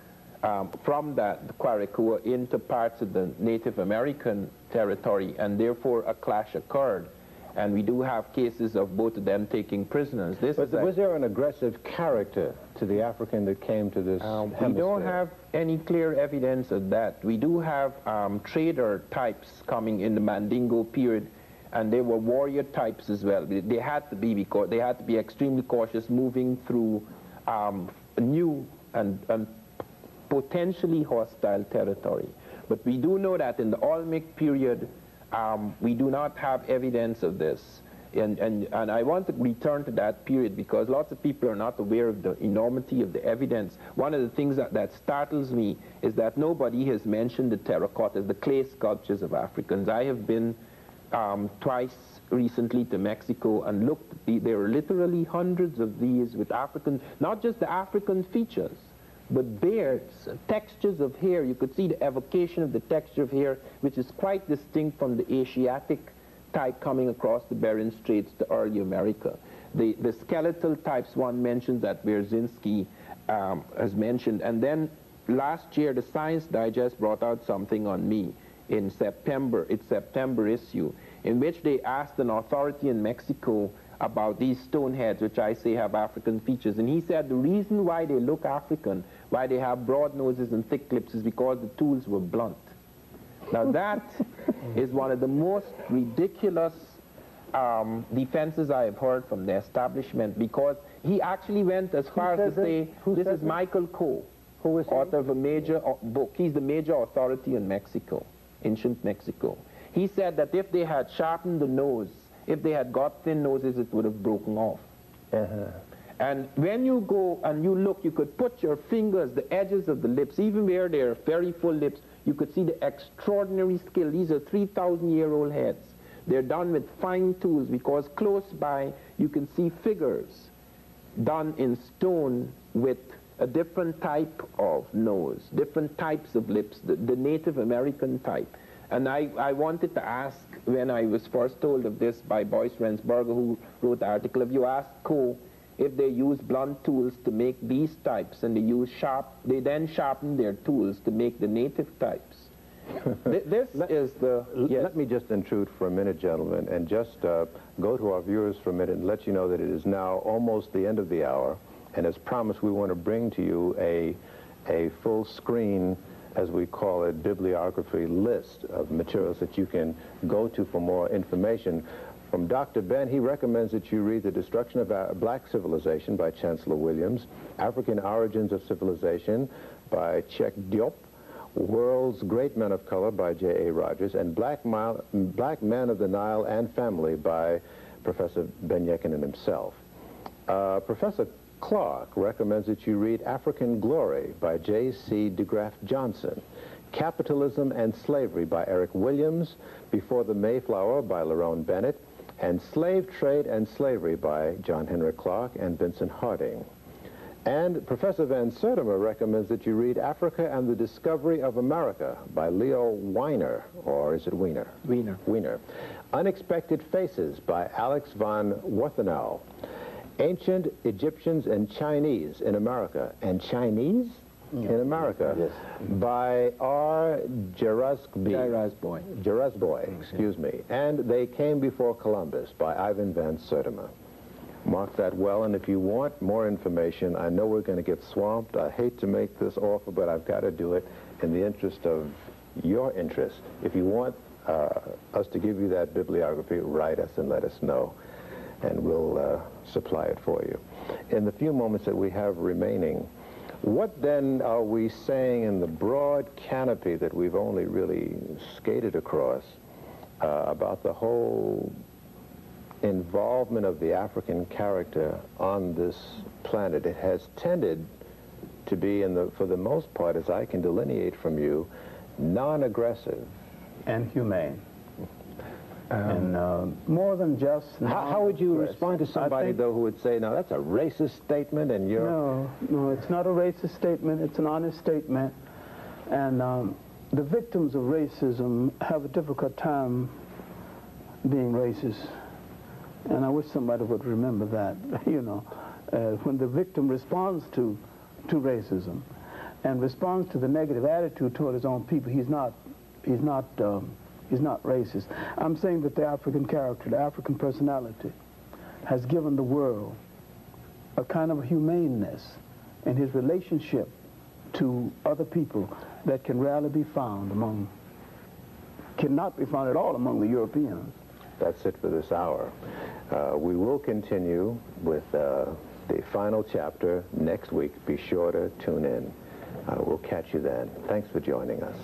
from that Kwarekua into parts of the Native American territory, and therefore a clash occurred. And we do have cases of both of them taking prisoners. But was there an aggressive character to the African that came to this hemisphere? We don't have any clear evidence of that. We do have trader types coming in the Mandingo period, and they were warrior types as well. They had to be, because they had to be extremely cautious moving through new and potentially hostile territory. But we do know that in the Olmec period, we do not have evidence of this. And I want to return to that period because lots of people are not aware of the enormity of the evidence. One of the things that startles me is that nobody has mentioned the terracottas, the clay sculptures of Africans. I have been twice recently to Mexico and looked. There are literally hundreds of these with African, not just the African features, but beards, textures of hair. You could see the evocation of the texture of hair, which is quite distinct from the Asiatic type coming across the Bering Straits to early America. The skeletal types one mentions that Wierzyński has mentioned. And then last year, the Science Digest brought out something on me in September, its September issue, in which they asked an authority in Mexico about these stone heads, which I say have African features. And he said the reason why they look African, why they have broad noses and thick lips, is because the tools were blunt. Now that is one of the most ridiculous defenses I have heard from the establishment, because he actually went as far as to say, this is Michael Coe, who is author of a major book. He's the major authority in Mexico, ancient Mexico. He said that if they had sharpened the nose, if they had got thin noses, it would have broken off. And when you go and you look, you could put your fingers, the edges of the lips, even where they're very full lips, you could see the extraordinary skill. These are 3,000-year-old heads. They're done with fine tools, because close by you can see figures done in stone with a different type of nose, different types of lips, the Native American type. And I wanted to ask, when I was first told of this by Boyce Rensberger, who wrote the article, if you ask Coe if they use blunt tools to make these types, and they then sharpen their tools to make the native types. Let me just intrude for a minute, gentlemen, and just go to our viewers for a minute and let you know that it is now almost the end of the hour. And as promised, we want to bring to you a full screen, as we call it, bibliography list of materials that you can go to for more information. From Dr. Ben, he recommends that you read The Destruction of Black Civilization by Chancellor Williams, African Origins of Civilization by Chek Diop, World's Great Men of Color by J.A. Rogers, and Black Men of the Nile and Family by Professor Ben-Jochannan himself. Professor Clarke recommends that you read African Glory by J.C. DeGraff Johnson, Capitalism and Slavery by Eric Williams, Before the Mayflower by Lerone Bennett, and Slave Trade and Slavery by John Henrik Clarke and Vincent Harding. And Professor Van Sertima recommends that you read Africa and the Discovery of America by Leo Weiner, or is it Wiener? Wiener. Wiener. Unexpected Faces by Alex von Warthenau. Ancient Egyptians and Chinese in America. And Chinese in America, yes, by R. Jarasboy, excuse me. And They Came Before Columbus by Ivan Van Sertima. Mark that well, and if you want more information, I know we're going to get swamped. I hate to make this offer, but I've got to do it in the interest of your interest. If you want us to give you that bibliography, write us and let us know, and we'll supply it for you. In the few moments that we have remaining, what then are we saying in the broad canopy that we've only really skated across about the whole involvement of the African character on this planet? It has tended to be, for the most part, as I can delineate from you, non-aggressive. And humane. And more than just... How would you respond to somebody, though, who would say, no, that's a racist statement, and you're... No, it's not a racist statement. It's an honest statement. And the victims of racism have a difficult time being racist. And I wish somebody would remember that, you know. When the victim responds to racism and responds to the negative attitude toward his own people, he's not racist. I'm saying that the African character, the African personality, has given the world a kind of humaneness in his relationship to other people that can rarely be found cannot be found at all among the Europeans. That's it for this hour. We will continue with the final chapter next week. Be sure to tune in. We'll catch you then. Thanks for joining us.